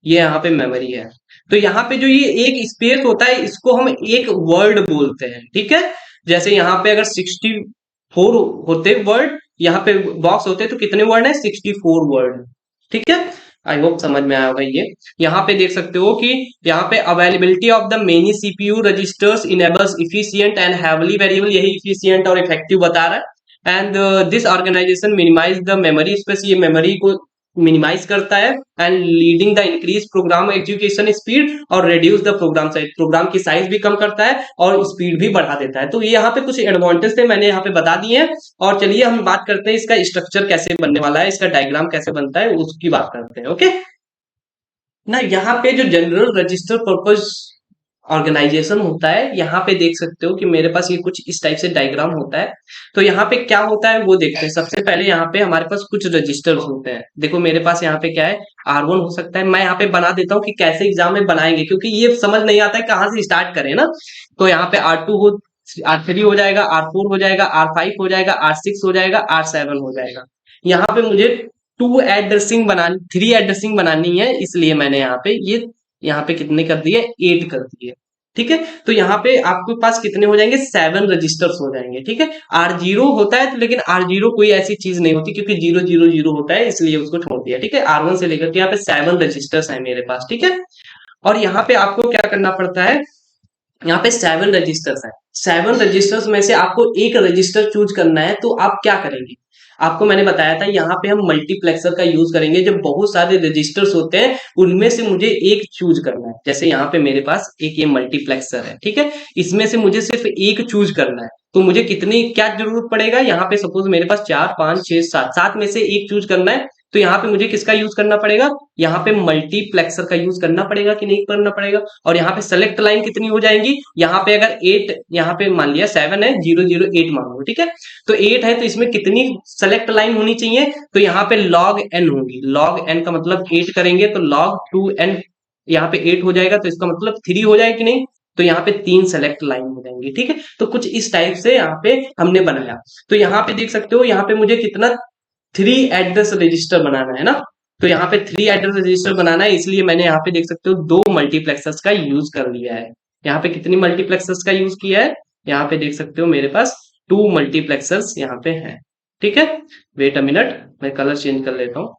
ये यहाँ पे मेमोरी है। तो यहाँ पे जो ये एक स्पेस होता है इसको हम एक वर्ड बोलते हैं, ठीक है। जैसे यहाँ पे अगर 64 होते वर्ड, यहाँ पे बॉक्स होते तो कितने वर्ड है? 64 वर्ड, ठीक है। आई होप समझ में आया होगा ये। यहाँ पे देख सकते हो कि यहाँ पे availability of the many CPU registers enables efficient and heavily variable, यही इफिशिएंट और इफेक्टिव बता रहा है। And this organisation minimise the memory space, ये मेमोरी को मिनिमाइज करता है। And leading the increase program execution speed और reduce the program size, program की साइज भी कम करता है और स्पीड भी बढ़ा देता है। तो ये यहाँ पे कुछ एडवांटेज थे, मैंने यहाँ पे बता दिए हैं। और चलिए हम बात करते हैं इसका स्ट्रक्चर कैसे बनने वाला है, इसका डायग्राम कैसे बनता है उसकी बात करते हैं। ओके ना, यहाँ पे जो जनरल रजिस्टर पर्पज ऑर्गेनाइजेशन होता है, यहाँ पे देख सकते हो कि मेरे पास ये कुछ इस टाइप से डायग्राम होता है। तो यहाँ पे क्या होता है वो देखते हैं। सबसे पहले यहाँ पे हमारे पास कुछ रजिस्टर्स होते हैं। देखो मेरे पास यहाँ पे क्या है, R1 हो सकता है। मैं यहाँ पे बना देता हूँ कि कैसे एग्जाम में बनाएंगे, क्योंकि ये समझ नहीं आता है कहाँ से स्टार्ट करें ना। तो यहाँ पे R2 हो, R3 हो जाएगा, R4 हो जाएगा, R5 हो जाएगा, R6 हो जाएगा, R7 हो जाएगा। यहाँ पे मुझे 2 एड्रेसिंग बनानी, 3 एड्रेसिंग बनानी है, इसलिए मैंने यहाँ पे ये यहाँ पे कितने कर दिए? 8 कर दिए, ठीक है। तो यहाँ पे आपके पास कितने हो जाएंगे? 7 रजिस्टर्स हो जाएंगे, ठीक है। R0 होता है तो, लेकिन R0 कोई ऐसी चीज नहीं होती क्योंकि 0 0 0 होता है, इसलिए उसको छोड़ दिया, ठीक है। R1 से लेकर के यहाँ पे 7 रजिस्टर्स है मेरे पास, ठीक है। और यहाँ पे आपको क्या करना पड़ता है, यहाँ पे 7 रजिस्टर्स है। 7 रजिस्टर्स में से आपको एक रजिस्टर चूज करना है, तो आप क्या करेंगे? आपको मैंने बताया था यहाँ पे हम मल्टीप्लेक्सर का यूज करेंगे। जब बहुत सारे रजिस्टर्स होते हैं उनमें से मुझे एक चूज करना है। जैसे यहाँ पे मेरे पास एक ये मल्टीप्लेक्सर है, ठीक है, इसमें से मुझे सिर्फ एक चूज करना है। तो मुझे कितनी क्या जरूरत पड़ेगा? यहाँ पे सपोज मेरे पास 4 5 6 7 7 में से एक चूज करना है। तो यहाँ पे मुझे किसका यूज करना पड़ेगा? यहाँ पे मल्टीप्लेक्सर का यूज करना पड़ेगा कि नहीं करना पड़ेगा? और यहाँ पे सेलेक्ट लाइन कितनी हो जाएंगी? यहाँ पे अगर 8, यहाँ पे मान लिया 7 है, 0 0 8 मान लो, ठीक है। तो 8 है तो इसमें कितनी सेलेक्ट लाइन होनी चाहिए? तो यहाँ पे log n होगी। log n का मतलब 8 करेंगे तो log 2n, यहाँ पे 8 हो जाएगा तो इसका मतलब 3 हो जाएगा कि नहीं? तो यहाँ पे 3 सेलेक्ट लाइन हो जाएंगी, ठीक है। तो कुछ इस टाइप से यहाँ पे हमने बनाया। तो यहाँ पे देख सकते हो यहाँ पे मुझे कितना 3 एड्रेस रजिस्टर बनाना है ना। तो यहाँ पे 3 एड्रेस रजिस्टर बनाना है, इसलिए मैंने यहाँ पे देख सकते हो 2 मल्टीप्लेक्सर्स का यूज कर लिया है। यहाँ पे कितनी मल्टीप्लेक्सर्स का यूज किया है? यहाँ पे देख सकते हो मेरे पास 2 मल्टीप्लेक्सर्स यहाँ पे हैं, ठीक है। वेट अ मिनट, मैं कलर चेंज कर लेता हूँ,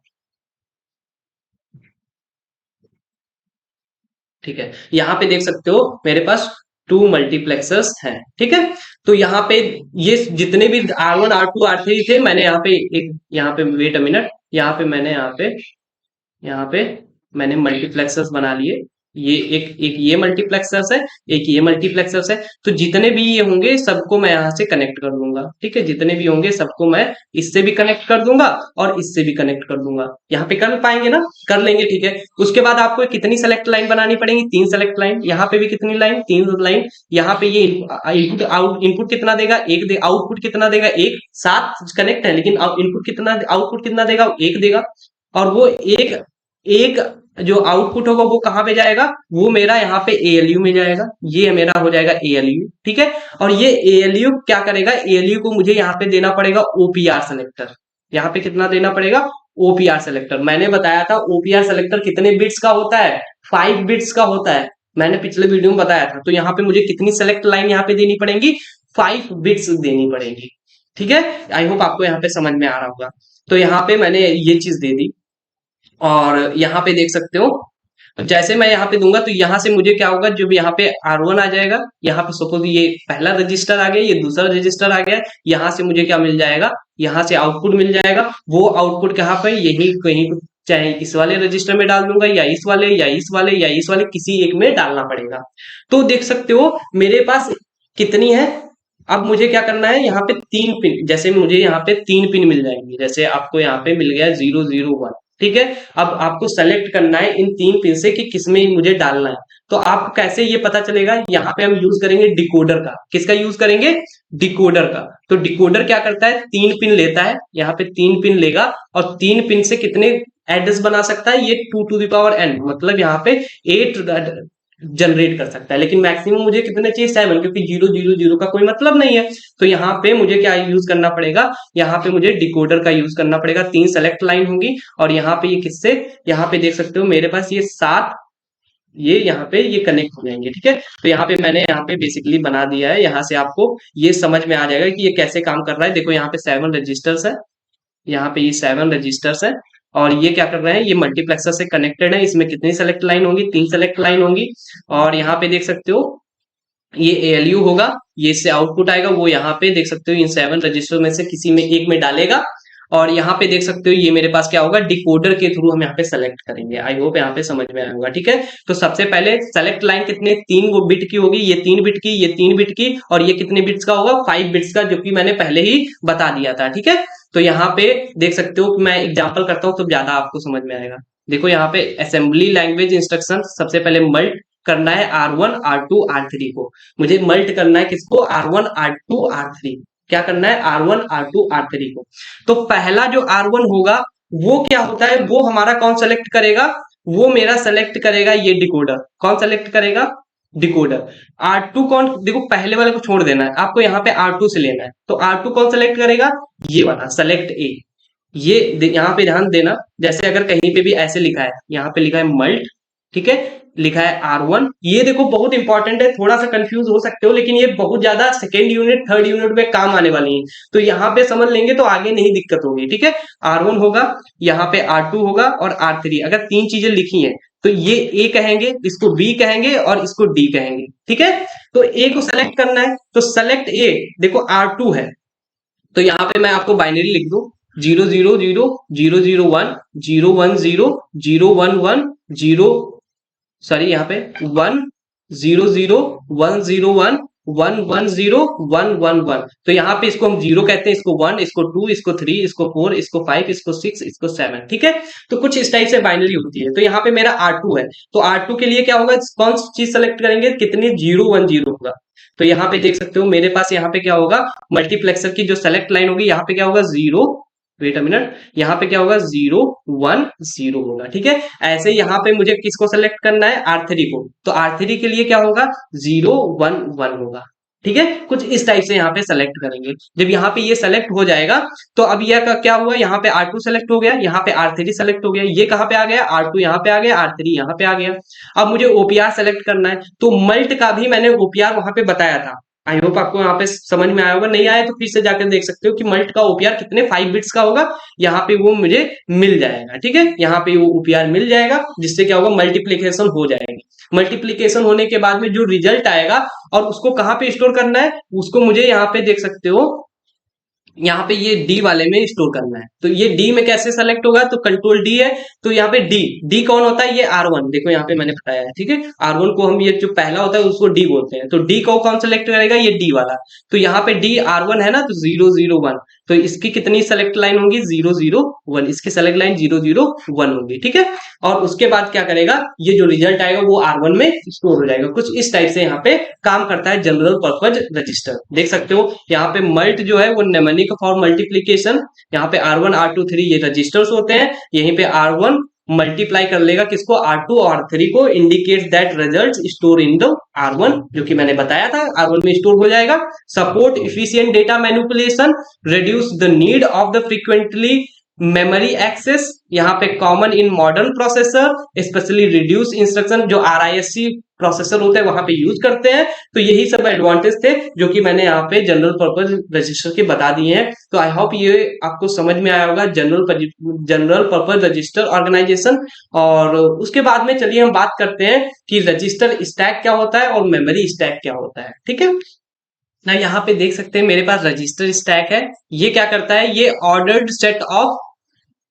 ठीक है। यहाँ पे देख सकते हो मेरे पास 2 मल्टीप्लेक्सर्स हैं, ठीक है। तो यहाँ पे ये जितने भी R1 R2 R3 थे, मैंने यहाँ पे एक, यहाँ पे वेट अ मिनट, यहाँ पे मैंने यहाँ पे मैंने मल्टीप्लेक्सर्स बना लिए। ये एक ये मल्टीप्लेक्सर्स है, एक ये मल्टीप्लेक्सर्स है। तो जितने भी ये होंगे सबको मैं यहाँ से कनेक्ट कर दूंगा, ठीक है। जितने भी होंगे सबको मैं इससे भी कनेक्ट कर दूंगा और इससे भी कनेक्ट कर दूंगा। यहाँ पे कर पाएंगे ना? कर लेंगे, ठीक है। उसके बाद आपको कितनी सेलेक्ट लाइन बनानी पड़ेगी? 3 सेलेक्ट लाइन। यहाँ पे भी कितनी लाइन? 3 लाइन। यहाँ पे ये इनपुट कितना देगा? 1 दे। आउटपुट कितना देगा? 1। 7 कनेक्ट है लेकिन इनपुट कितना, आउटपुट कितना देगा? 1 देगा। और वो एक एक जो आउटपुट होगा वो कहाँ पे जाएगा? वो मेरा यहाँ पे ALU में जाएगा। ये मेरा हो जाएगा ALU, ठीक है। और ये ALU क्या करेगा? ALU को मुझे यहाँ पे देना पड़ेगा OPR सेलेक्टर। यहाँ पे कितना देना पड़ेगा? OPR selector. मैंने बताया था OPR सेलेक्टर कितने बिट्स का होता है? 5 बिट्स का होता है, मैंने पिछले वीडियो में बताया था। तो यहाँ पे मुझे कितनी सेलेक्ट लाइन यहाँ पे देनी पड़ेगी? 5 बिट्स देनी पड़ेगी, ठीक है। आई होप आपको यहाँ पे समझ में आ रहा होगा। तो यहाँ पे मैंने ये चीज दे दी। और यहाँ पे देख सकते हो जैसे मैं यहाँ पे दूंगा तो यहाँ से मुझे क्या होगा, जब यहाँ पे R1 आ जाएगा, यहाँ पे सपोज ये पहला रजिस्टर आ गया, ये दूसरा रजिस्टर आ गया, यहाँ से मुझे क्या मिल जाएगा, यहाँ से आउटपुट मिल जाएगा। वो आउटपुट कहाँ पे, यही कहीं, चाहे इस वाले रजिस्टर में डाल दूंगा या इस वाले या इस वाले या इस वाले, किसी एक में डालना पड़ेगा। तो देख सकते हो मेरे पास कितनी है। अब मुझे क्या करना है, यहाँ पे 3 पिन, जैसे मुझे यहाँ पे 3 पिन मिल जाएंगी, जैसे आपको यहाँ पे मिल गया 001, ठीक है। अब आपको सेलेक्ट करना है इन 3 पिन से कि किसमें मुझे डालना है। तो आप कैसे ये पता चलेगा, यहाँ पे हम यूज करेंगे डिकोडर का। किसका यूज करेंगे, डिकोडर का। तो डिकोडर क्या करता है, 3 पिन लेता है, यहाँ पे 3 पिन लेगा और 3 पिन से कितने एड्रेस बना सकता है, ये 2n, मतलब यहाँ पे 8 जनरेट कर सकता है। लेकिन मैक्सिमम मुझे कितने चाहिए, 7, क्योंकि 000 का कोई मतलब नहीं है। तो यहाँ पे मुझे क्या यूज करना पड़ेगा, यहाँ पे मुझे डिकोडर का यूज करना पड़ेगा। 3 सेलेक्ट लाइन होंगी और यहाँ पे ये किससे, यहाँ पे देख सकते हो मेरे पास ये 7, ये यहाँ पे ये कनेक्ट हो जाएंगे, ठीक है। तो यहाँ पे मैंने यहाँ पे बेसिकली बना दिया है, यहाँ से आपको ये समझ में आ जाएगा कि ये कैसे काम कर रहा है। देखो यहाँ पे 7 रजिस्टर्स है, यहाँ पे ये 7 रजिस्टर्स है और ये क्या कर रहे हैं, ये मल्टीप्लेक्सर से कनेक्टेड है। इसमें कितनी सेलेक्ट लाइन होंगी, 3 सेलेक्ट लाइन होंगी। और यहाँ पे देख सकते हो ये ALU होगा, ये इससे आउटपुट आएगा, वो यहाँ पे देख सकते हो इन 7 रजिस्टर में से किसी में एक में डालेगा। और यहाँ पे देख सकते हो ये मेरे पास क्या होगा, डिकोडर के थ्रू हम यहाँ पे सेलेक्ट करेंगे। आई होप यहाँ पे समझ में आया होगा, ठीक है। तो सबसे पहले सेलेक्ट लाइन कितने, 3 बिट की होगी, ये 3 बिट की, ये 3 बिट की, और ये कितने बिट्स का होगा, 5 बिट्स का, जो कि मैंने पहले ही बता दिया था, ठीक है। तो यहाँ पे देख सकते हो कि मैं एग्जाम्पल करता हूँ तो ज्यादा आपको समझ में आएगा। देखो यहाँ पे असेंबली लैंग्वेज इंस्ट्रक्शन, सबसे पहले मल्ट करना है R1 R2 R3 को। मुझे मल्ट करना है किसको, R1 R2 R3। क्या करना है, R1 R2 R3 को। तो पहला जो R1 होगा वो क्या होता है, वो हमारा कौन सेलेक्ट करेगा, वो मेरा सेलेक्ट करेगा ये डिकोडर। कौन सेलेक्ट करेगा, डिकोडर। R2 कौन, देखो पहले वाले को छोड़ देना है आपको, यहाँ पे R2 से लेना है। तो R2 कौन सेलेक्ट करेगा, ये वाला सेलेक्ट A। ये यहाँ पे ध्यान देना, जैसे अगर कहीं पे भी ऐसे लिखा है, यहाँ पे लिखा है मल्ट, ठीक है, लिखा है R1, ये देखो बहुत इंपॉर्टेंट है, थोड़ा सा कंफ्यूज हो सकते हो, लेकिन ये बहुत ज्यादा सेकेंड यूनिट थर्ड यूनिट में काम आने वाली है। तो यहाँ पे समझ लेंगे तो आगे नहीं दिक्कत होगी, ठीक है। R1 होगा, यहाँ पे R2 होगा और R3। अगर 3 चीजें लिखी हैं तो ये A कहेंगे, इसको B कहेंगे और इसको D कहेंगे, ठीक है। तो A को सेलेक्ट करना है, तो सेलेक्ट A, देखो R2 है, तो यहाँ पे मैं आपको बाइनरी लिख दूं, 000 001 010 011 0, सॉरी यहाँ पे 100 101 110 111। तो यहाँ पे इसको हम 0 कहते हैं, इसको 1, इसको 2, इसको 3, इसको 4, इसको 5, इसको 6, इसको 7, ठीक है। तो कुछ इस टाइप से बाइनरी होती है। तो यहाँ पे मेरा R2 है, तो R2 के लिए क्या होगा, कौन सी चीज सेलेक्ट करेंगे, कितने 010 होगा। तो यहाँ पे देख सकते हो मेरे पास यहाँ पे क्या होगा, मल्टीप्लेक्सर की जो सेलेक्ट लाइन होगी, यहाँ पे क्या होगा 0, वेट अ मिनट, यहाँ पे क्या होगा 010 होगा, ठीक है। ऐसे यहाँ पे मुझे किसको सेलेक्ट करना है, R3 को। तो R3 के लिए क्या होगा, 011 होगा, ठीक है। कुछ इस टाइप से यहाँ पे सेलेक्ट करेंगे। जब यहाँ पे ये सेलेक्ट हो जाएगा तो अब यह क्या हुआ, यहाँ पे R2 सेलेक्ट हो गया, यहाँ पे R3 सेलेक्ट हो गया, ये कहाँ पे आ गया, R2 यहाँ पे आ गया, R3 यहाँ पे आ गया। अब मुझे OPR सेलेक्ट करना है, तो मल्ट का भी मैंने OPR वहां पे बताया था। आई होप आपको यहाँ पे समझ में आया होगा, नहीं आया तो फिर से जाकर देख सकते हो कि मल्ट का OPR कितने 5 बिट्स का होगा, यहाँ पे वो मुझे मिल जाएगा, ठीक है। यहाँ पे वो OPR मिल जाएगा, जिससे क्या होगा, मल्टीप्लीकेशन हो जाएगी। मल्टीप्लीकेशन होने के बाद में जो रिजल्ट आएगा और उसको कहाँ पे स्टोर करना है, उसको मुझे यहाँ पे देख सकते हो, यहाँ पे ये डी वाले में स्टोर करना है। तो ये डी में कैसे सेलेक्ट होगा, तो कंट्रोल डी है, तो यहाँ पे डी कौन होता है, ये R1, देखो यहाँ पे मैंने बताया है, ठीक है। R1 को हम, ये जो पहला होता है उसको डी बोलते हैं। तो डी को कौन सेलेक्ट करेगा, ये डी वाला। तो यहाँ पे डी R1 है ना, तो 001, तो इसकी कितनी सेलेक्ट लाइन होगी, 001, इसकी सेलेक्ट लाइन 001 होगी, ठीक है। और उसके बाद क्या करेगा, ये जो रिजल्ट आएगा वो R1 में स्टोर हो जाएगा। कुछ इस टाइप से यहाँ पे काम करता है जनरल पर्पज रजिस्टर। देख सकते हो यहाँ पे मल्ट जो है वो नेमोनिक फॉर मल्टीप्लीकेशन, यहाँ पे R1 R2 3 ये रजिस्टर्स होते हैं, यहीं पे R1 मल्टीप्लाई कर लेगा किसको, R2 और R3 को, indicate that result store in the R1, जो कि मैंने बताया था R1 में स्टोर हो जाएगा। Support efficient data manipulation, reduce the need of the frequently memory access यहाँ पे common in modern processor, specially reduce instruction जो आरआईएससी प्रोसेसर होता है वहां पे यूज करते हैं। तो यही सब एडवांटेज थे जो कि मैंने यहाँ पे जनरल पर्पज रजिस्टर के बता दिए हैं। तो आई होप ये आपको समझ में आया होगा जनरल पर्पज रजिस्टर ऑर्गेनाइजेशन। और उसके बाद में चलिए हम बात करते हैं कि रजिस्टर स्टैक क्या होता है और मेमोरी स्टैक क्या होता है। ठीक है ना, यहाँ पे देख सकते हैं मेरे पास रजिस्टर स्टैक है। ये क्या करता है, ये ordered set of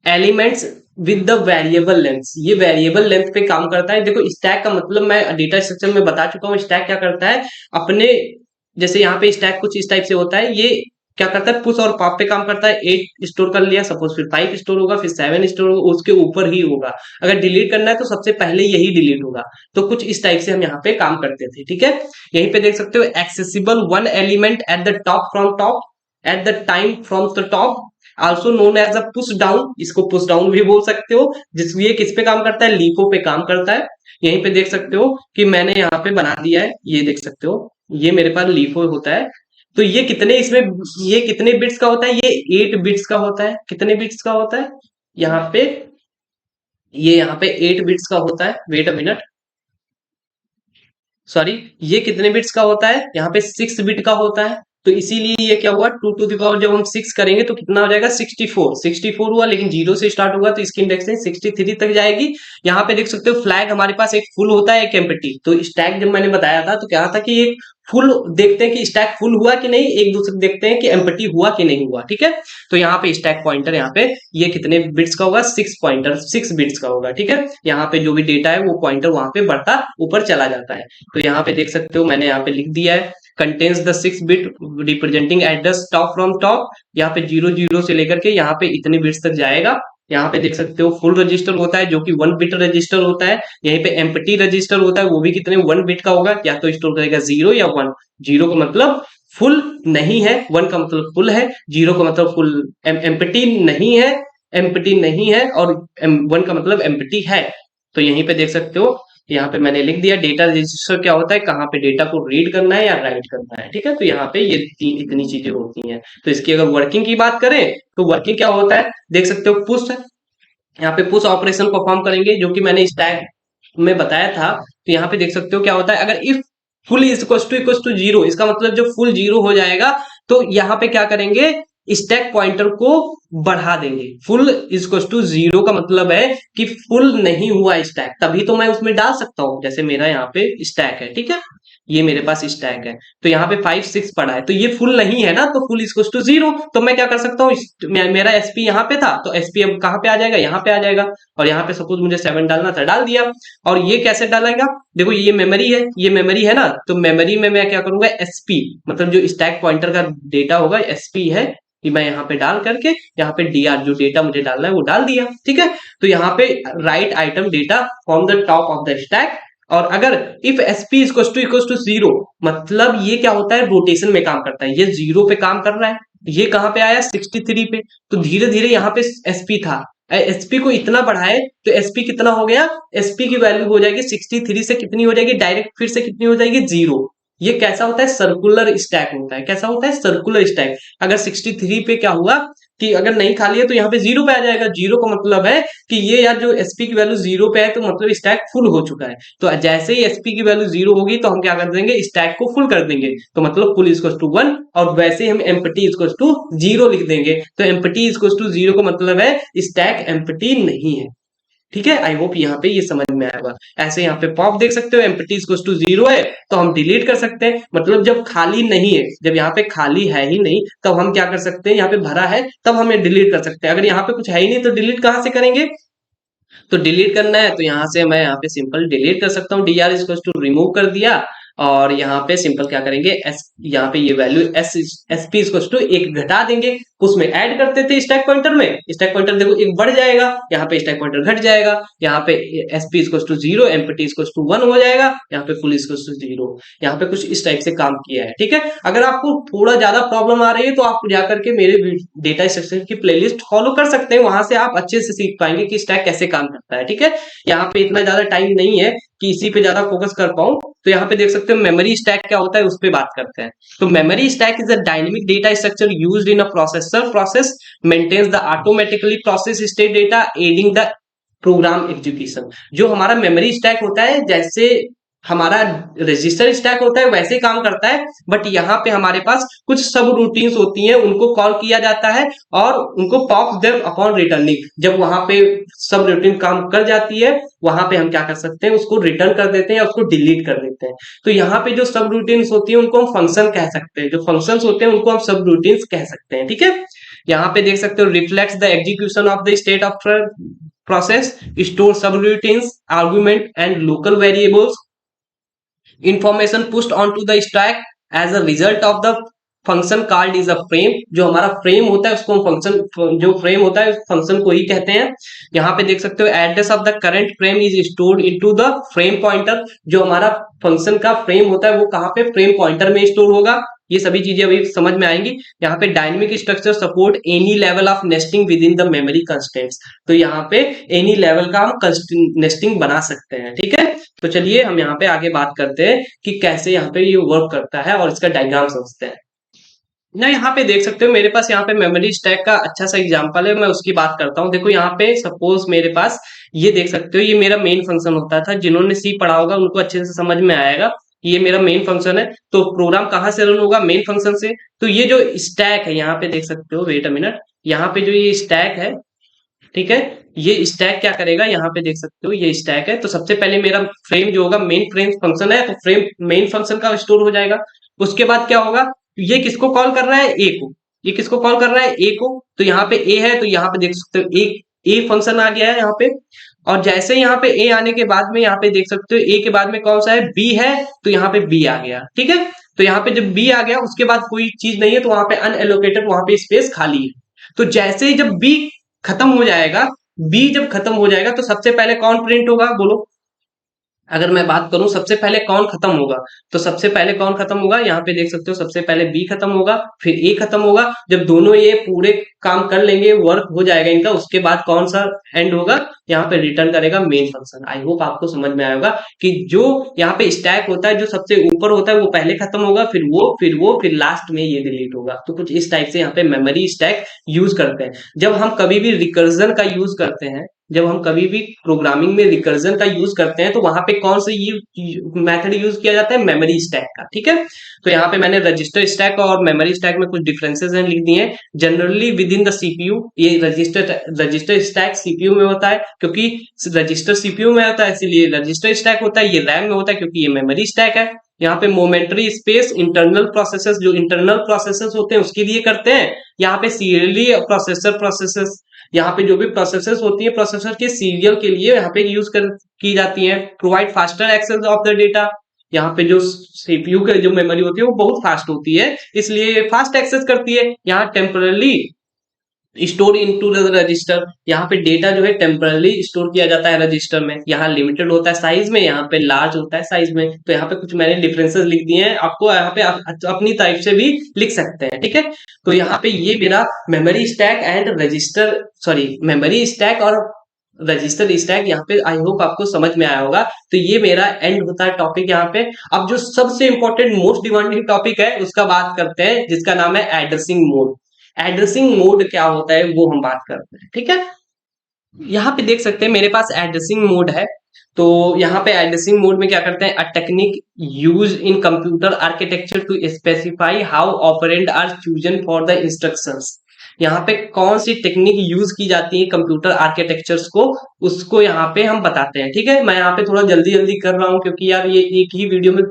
elements with the variable length, ये वेरिएबल लेंथ पे काम करता है। देखो स्टैक का मतलब मैं डेटा स्ट्रक्चर में बता चुका हूँ। स्टैक क्या करता है, अपने जैसे यहाँ पे स्टैक कुछ इस टाइप से होता है, ये क्या करता है पुश और पॉप पे काम करता है। 8 स्टोर कर लिया सपोज, फिर 5 स्टोर होगा, फिर 7 स्टोर होगा, उसके ऊपर ही होगा। अगर डिलीट करना है तो सबसे पहले यही डिलीट होगा। तो कुछ इस टाइप से हम यहाँ पे काम करते थे। ठीक है, यहीं पे देख सकते हो accessible one element at the top from top at the time from the top, also known as a push down, इसको पुश डाउन भी बोल सकते हो। ये किस पे काम करता है, लीफो पे काम करता है। यहीं पे देख सकते हो कि मैंने यहाँ पे बना दिया है, ये देख सकते हो ये मेरे पास लीफो होता है। तो ये कितने इसमें, ये कितने बिट्स का होता है, ये 8 बिट्स का होता है। कितने बिट्स का होता है यहाँ पे, ये यहाँ पे 8 बिट्स का होता है। वेट अ मिनट, सॉरी, ये कितने बिट्स का होता है, यहाँ पे 6 बिट का होता है। तो इसीलिए ये क्या हुआ, 2 टू द पावर जब हम 6 करेंगे तो कितना हो जाएगा 64 हुआ, लेकिन 0 से स्टार्ट होगा तो इसकी इंडेक्सिंग 63 तक जाएगी। यहाँ पे देख सकते हो फ्लैग हमारे पास एक फुल होता है एक एम्प्टी। तो स्टैक जब मैंने बताया था तो क्या था कि एक फुल देखते हैं कि स्टैक फुल हुआ कि नहीं, एक दूसरे देखते हैं कि एम्प्टी हुआ कि नहीं हुआ। ठीक है, तो यहाँ पे स्टैक पॉइंटर यहाँ पे ये कितने बिट्स का होगा, 6 बिट्स का होगा। ठीक है, यहाँ पे जो भी डेटा है वो पॉइंटर वहां पे बढ़ता ऊपर चला जाता है। तो यहाँ पे देख सकते हो मैंने यहाँ पे लिख दिया है contains the 6 bit representing address top from top. यहाँ पे 00 से लेकर के यहाँ पे इतने बिट्स तक जाएगा। यहाँ पे देख सकते हो फुल रजिस्टर होता है जो कि 1 बिट रजिस्टर होता है। यहीं पे एम्प्टी रजिस्टर होता है, वो भी कितने 1 बिट का होगा, या तो स्टोर करेगा 0 या 1। 0 का मतलब फुल नहीं है, 1 का मतलब फुल है, 0 का मतलब फुल एम्प्टी नहीं है, एम्प्टी नहीं है, और 1 का मतलब एम्प्टी है। तो यहीं पे देख सकते हो यहाँ पे मैंने लिख दिया डेटा रजिस्टर क्या होता है, कहाँ पे डेटा को रीड करना है या राइट करना है। ठीक है, तो यहाँ पे ये इतनी चीजें होती हैं। तो इसकी अगर वर्किंग की बात करें तो वर्किंग क्या होता है, देख सकते हो पुश है, यहाँ पे पुश ऑपरेशन परफॉर्म करेंगे जो कि मैंने स्टैक में बताया था। तो यहाँ पे देख सकते हो क्या होता है, अगर इफ फुल इक्वल टू 0, इसका मतलब जब फुल 0 हो जाएगा तो यहाँ पे क्या करेंगे, स्टैक पॉइंटर को बढ़ा देंगे। फुल इक्वल टू 0 का मतलब है कि फुल नहीं हुआ स्टैक, तभी तो मैं उसमें डाल सकता हूं। जैसे मेरा यहाँ पे स्टैक है, ठीक है, ये मेरे पास स्टैक है, तो यहाँ पे 5 6 पड़ा है, तो ये फुल नहीं है ना, तो फुल इक्वल टू 0। तो मैं क्या कर सकता हूँ, मेरा एसपी यहाँ पे था तो एसपी अब कहाँ पे आ जाएगा, यहाँ पे आ जाएगा। और यहाँ पे सपोज मुझे 7 डालना था, डाल दिया। और ये कैसे डालेगा, देखो ये मेमोरी है, ये मेमोरी है ना, तो मेमोरी में मैं क्या करूंगा, एसपी मतलब जो स्टैक पॉइंटर का डेटा होगा एसपी है कि मैं यहाँ पे डाल करके यहाँ पे डीआर जो डेटा मुझे डालना है वो डाल दिया। ठीक है, तो यहाँ पे right item data from the top of the stack. और अगर इफ एसपी इक्वल टू 0 मतलब ये क्या होता है, रोटेशन में काम करता है, ये 0 पे काम कर रहा है, ये कहाँ पे आया 63 पे, तो धीरे धीरे यहाँ पे एसपी था, एसपी को इतना बढ़ाए तो एसपी कितना हो गया, एसपी की वैल्यू हो जाएगी 63 से कितनी हो जाएगी, डायरेक्ट फिर से कितनी हो जाएगी 0। ये कैसा होता है, सर्कुलर स्टैक होता है। कैसा होता है, सर्कुलर स्टैक। अगर 63 पे क्या हुआ कि अगर नहीं खाली है तो यहाँ पे 0 पे आ जाएगा। 0 का मतलब है कि ये यार जो एसपी की वैल्यू 0 पे है तो मतलब स्टैक फुल हो चुका है। तो जैसे ही एसपी की वैल्यू 0 होगी तो हम क्या कर देंगे, स्टैक को फुल कर देंगे, तो मतलब फुल इक्वल टू 1। और वैसे ही हम एम्प्टी इक्वल टू 0 लिख देंगे, तो एम्प्टी इक्वल टू 0 का मतलब है स्टैक एम्प्टी नहीं है। ठीक है, आई होप यहाँ पे ये समझ में आएगा। ऐसे यहाँ पे पॉप देख सकते हो, एम्प्टी इक्वल टू 0 है तो हम डिलीट कर सकते हैं, मतलब जब खाली नहीं है, जब यहाँ पे खाली है ही नहीं तब हम क्या कर सकते हैं, यहाँ पे भरा है तब हम ये डिलीट कर सकते हैं। अगर यहाँ पे कुछ है ही नहीं तो डिलीट कहाँ से करेंगे, तो डिलीट करना है तो यहाँ से मैं यहाँ पे सिंपल डिलीट कर सकता हूँ, डीआर इक्वल टू रिमूव कर दिया। और यहाँ पे सिंपल क्या करेंगे, एस यहाँ पे ये वैल्यू एसपी इक्वल टू 1 घटा देंगे, उसमें ऐड करते थे स्टैक पॉइंटर में, स्टैक पॉइंटर देखो 1 बढ़ जाएगा, यहाँ पे स्टैक पॉइंटर घट जाएगा, यहाँ पे SP equal to 0 empty equal to 1 हो जाएगा, यहाँ पे फुल इक्वल टू 0। यहाँ पे कुछ इस टाइप से काम किया है। ठीक है, अगर आपको थोड़ा ज्यादा प्रॉब्लम आ रही है तो आप जाकर के मेरे डेटा स्ट्रक्चर की प्लेलिस्ट फॉलो कर सकते हैं, वहां से आप अच्छे से सीख पाएंगे कि स्टैक कैसे काम करता है। ठीक है, यहाँ पे इतना ज्यादा टाइम नहीं है कि इसी पे ज्यादा फोकस कर पाऊं, तो यहाँ पे देख सकते हो मेमोरी स्टैक क्या होता है उस पे बात करते हैं। तो memory stack is a dynamic data structure used in a processor process maintains the automatically process state data aiding the program execution. जो हमारा मेमोरी स्टैक होता है, जैसे हमारा रजिस्टर स्टैक होता है वैसे ही काम करता है, बट यहाँ पे हमारे पास कुछ सब रूटीन्स होती हैं, उनको कॉल किया जाता है और उनको पॉप्स देम अपॉन रिटर्निंग। जब वहां पे सब रूटीन काम कर जाती है, वहां पे हम क्या कर सकते हैं, उसको रिटर्न कर देते हैं या उसको डिलीट कर देते हैं। तो यहाँ पे जो सब रूटीन्स होती है उनको हम फंक्शन कह सकते हैं, जो फंक्शंस होते हैं उनको हम सब रूटीन्स कह सकते हैं। ठीक है, यहाँ पे देख सकते हो reflects the execution of the state of process, store subroutines, argument and local variables, information pushed onto the stack as a result of the function called is a frame. जो हमारा फ्रेम होता है उसको हम फंक्शन, जो फ्रेम होता है उस फंक्शन को ही कहते हैं। यहाँ पे देख सकते हो address of the current frame is stored into the frame pointer. जो हमारा फंक्शन का फ्रेम होता है वो कहाँ पे, फ्रेम पॉइंटर में स्टोर होगा। ये सभी चीजें अभी समझ में आएंगी। यहाँ पे dynamic structure support any level of nesting with in the memory constraints. तो यहाँ पे एनी लेवल का हम नेस्टिंग बना सकते हैं। ठीक है, तो चलिए हम यहाँ पे आगे बात करते हैं कि कैसे यहाँ पे ये वर्क करता है और इसका डायग्राम समझते हैं ना। यहाँ पे देख सकते हो मेरे पास यहाँ पे मेमोरी स्टैक का अच्छा सा एग्जांपल है, मैं उसकी बात करता हूँ। देखो यहाँ पे सपोज मेरे पास ये देख सकते हो, ये मेरा मेन फंक्शन होता था। जिन्होंने सी पढ़ा होगा उनको अच्छे से समझ में आएगा। ये मेरा मेन फंक्शन है। तो प्रोग्राम कहाँ से रन होगा, मेन फंक्शन से। तो ये जो स्टैक है यहाँ पे देख सकते हो, वेट अ मिनट, यहाँ पे जो ये स्टैक है, ठीक है, ये स्टैक क्या करेगा, यहाँ पे देख सकते हो ये स्टैक है। तो सबसे पहले मेरा फ्रेम जो होगा, मेन फ्रेम फंक्शन है, तो फ्रेम मेन फंक्शन का स्टोर हो जाएगा। उसके बाद क्या होगा, ये किसको कॉल कर रहा है, ए को। ये किसको कॉल कर रहा है, ए को। तो यहाँ पे ए है, तो यहाँ पे देख सकते हो ए फंक्शन आ गया है यहाँ पे। और जैसे यहाँ पे ए आने के बाद में यहाँ पे देख सकते हो ए के बाद में कौन सा है, बी है, तो यहाँ पे बी आ गया। ठीक है, तो यहाँ पे जब बी आ गया उसके बाद कोई चीज नहीं है, तो वहां पे अनएलोकेटेड, वहां पे स्पेस खाली है। तो जैसे ही जब बी खत्म हो जाएगा, बी जब खत्म हो जाएगा तो सबसे पहले कौन प्रिंट होगा, बोलो। अगर मैं बात करूं सबसे पहले कौन खत्म होगा, तो सबसे पहले कौन खत्म होगा, यहाँ पे देख सकते हो सबसे पहले बी खत्म होगा, फिर ए खत्म होगा। जब दोनों ये पूरे काम कर लेंगे, वर्क हो जाएगा इनका, उसके बाद कौन सा एंड होगा, यहाँ पे रिटर्न करेगा मेन फंक्शन। आई होप आपको समझ में आएगा कि जो यहाँ पे स्टैक होता है, जो सबसे ऊपर होता है वो पहले खत्म होगा, फिर लास्ट में ये डिलीट होगा। तो कुछ इस टाइप से यहाँ पे मेमोरी स्टैक यूज करते हैं। जब हम कभी भी रिकर्जन का यूज करते हैं, जब हम कभी भी प्रोग्रामिंग में रिकर्जन का यूज करते हैं, तो वहां पे कौन सा मेथड यूज किया जाता है, मेमोरी स्टैक का। ठीक है, तो यहाँ पे मैंने रजिस्टर स्टैक और मेमोरी स्टैक में कुछ डिफरेंसेस हैं लिख दिए हैं। Generally with in the CPU, ये रजिस्टर स्टैक सीपीयू में होता है, क्योंकि रजिस्टर सीपीयू में होता है इसीलिए रजिस्टर स्टैक होता है। ये रैम में होता है क्योंकि ये मेमोरी स्टैक है। यहाँ पे मोमेंटरी स्पेस इंटरनल प्रोसेसेस, जो इंटरनल प्रोसेसेस होते हैं उसके लिए करते हैं। यहाँ पे सीरियली प्रोसेसेस, यहाँ पे जो भी प्रोसेसर्स होती है, प्रोसेसर के सीरियल के लिए यहाँ पे यूज की जाती है। Provide faster access of the data, यहाँ पे जो सीपीयू की जो मेमोरी होती है वो बहुत फास्ट होती है, इसलिए फास्ट एक्सेस करती है। यहाँ temporarily store into the register, यहाँ पे डेटा जो है टेम्परली स्टोर किया जाता है रजिस्टर में। यहाँ लिमिटेड होता है साइज में, यहाँ पे लार्ज होता है साइज में। तो यहाँ पे कुछ मैंने डिफरेंसेस लिख दिए हैं, आपको यहाँ पे अपनी टाइप से भी लिख सकते हैं। ठीक है, तो यहाँ पे ये मेरा memory stack and register, sorry memory stack और रजिस्टर स्टैक, यहाँ पे आई होप आपको समझ में आया होगा। तो ये मेरा एंड होता है टॉपिक यहाँ पे। अब जो सबसे इंपॉर्टेंट मोस्ट डिमांडिंग टॉपिक है उसका बात करते हैं, जिसका नाम है एड्रेसिंग मोड। एड्रेसिंग मोड क्या होता है वो हम बात करते हैं। ठीक है, यहाँ पे देख सकते हैं मेरे पास एड्रेसिंग मोड है। तो यहाँ पे एड्रेसिंग मोड में क्या करते हैं, a technique use in computer architecture to specify how operand are chosen for the instructions. यहाँ पे कौन सी टेक्निक यूज की जाती है कंप्यूटर आर्किटेक्चर्स को, उसको यहाँ पे हम बताते हैं। ठीक है, मैं यहाँ पे थोड़ा जल्दी जल्दी कर रहा हूँ क्योंकि यार ये एक ही वीडियो में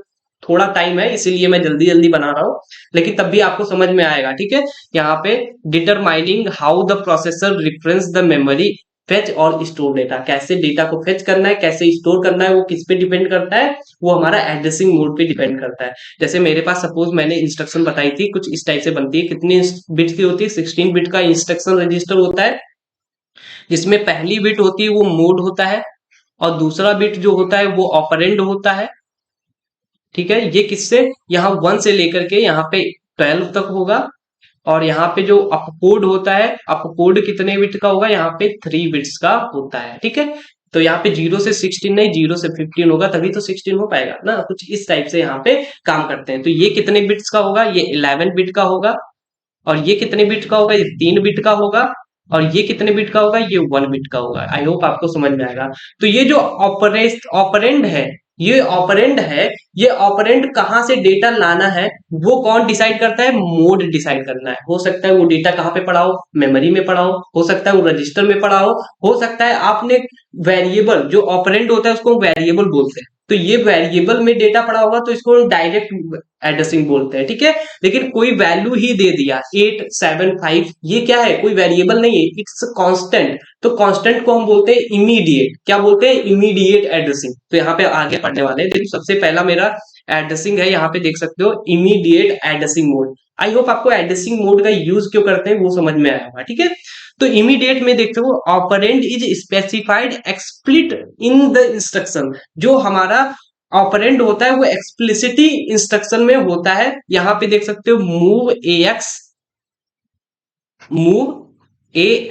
थोड़ा टाइम है, इसीलिए मैं जल्दी जल्दी बना रहा हूँ, लेकिन तब भी आपको समझ में आएगा। ठीक है, यहाँ पे determining how the processor reference the memory fetch और स्टोर डेटा, कैसे डेटा को फेच करना है, कैसे स्टोर करना है, वो किस पे डिपेंड करता है, वो हमारा एड्रेसिंग मोड पे डिपेंड करता है। जैसे मेरे पास सपोज मैंने इंस्ट्रक्शन बताई थी, कुछ इस टाइप से बनती है। कितनी बिट की होती है, 16 बिट का इंस्ट्रक्शन रजिस्टर होता है, जिसमें पहली बिट होती है वो मोड होता है, और दूसरा बिट जो होता है वो ऑपरेंड होता है। ठीक है, ये किससे, यहाँ 1 से लेकर के यहाँ पे 12 तक होगा। और यहाँ पे जो अपकोड होता है, अपकोड कितने बिट का होगा, यहाँ पे 3 बिट्स का होता है। ठीक है, तो यहाँ पे 0 से 16 नहीं, 0 से 15 होगा, तभी तो 16 हो पाएगा ना। कुछ इस टाइप से यहाँ पे काम करते हैं। तो ये कितने बिट्स का होगा, ये 11 बिट का होगा। और ये कितने बिट का होगा, ये 3 बिट का होगा। और ये कितने बिट का होगा, ये 1 बिट का होगा। आई होप आपको समझ में आएगा। तो ये जो ऑपरेंड है, ये ऑपरेंड है, ये ऑपरेंड कहाँ से डेटा लाना है वो कौन डिसाइड करता है, मोड डिसाइड करना है। हो सकता है वो डेटा कहाँ पे पड़ा हो, मेमोरी में पड़ा हो सकता है वो रजिस्टर में पड़ा हो सकता है आपने वेरिएबल, जो ऑपरेंड होता है उसको वेरिएबल बोलते हैं, तो ये वेरिएबल में डेटा पड़ा होगा तो इसको डायरेक्ट एड्रेसिंग बोलते हैं, ठीक है। लेकिन कोई वैल्यू ही दे दिया 875, ये क्या है, कोई वेरिएबल नहीं है, इट्स कांस्टेंट। तो कांस्टेंट को हम बोलते हैं इमीडिएट, क्या बोलते हैं, इमीडिएट एड्रेसिंग। तो यहाँ पे आगे पढ़ने वाले हैं। देखो सबसे पहला मेरा एड्रेसिंग है, यहाँ पे देख सकते हो immediate addressing mode. I hope आपको एड्रेसिंग मोड का यूज क्यों करते हैं वो समझ में आया होगा, ठीक है। तो इमीडिएट में देखते हो operand is specified explicit in the instruction. जो हमारा ऑपरेंड होता है वो एक्सप्लिसिटी इंस्ट्रक्शन में होता है। यहां पे देख सकते हो मूव ए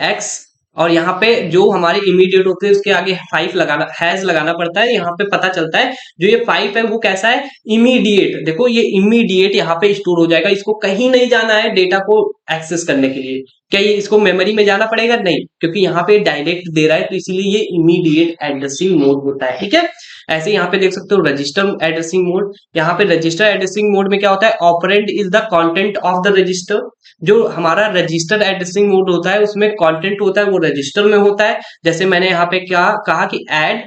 एक्स, और यहाँ पे जो हमारे इमीडिएट होते हैं उसके आगे 5 लगाना, हैज लगाना पड़ता है। यहाँ पे पता चलता है जो ये 5 है वो कैसा है, इमीडिएट। देखो ये इमीडिएट यहाँ पे स्टोर हो जाएगा, इसको कहीं नहीं जाना है डेटा को एक्सेस करने के लिए। क्या ये इसको मेमोरी में जाना पड़ेगा, नहीं, क्योंकि यहाँ पे डायरेक्ट दे रहा है, तो इसीलिए ये इमीडिएट एड्रेसिंग मोड होता है, ठीक है। ऐसे यहाँ पे देख सकते हो रजिस्टर एड्रेसिंग मोड। यहाँ पे रजिस्टर एड्रेसिंग मोड में क्या होता है, operand is the content of the register. जो हमारा रजिस्टर एड्रेसिंग मोड होता है उसमें कंटेंट होता है वो रजिस्टर में होता है। जैसे मैंने यहाँ पे क्या कहा कि add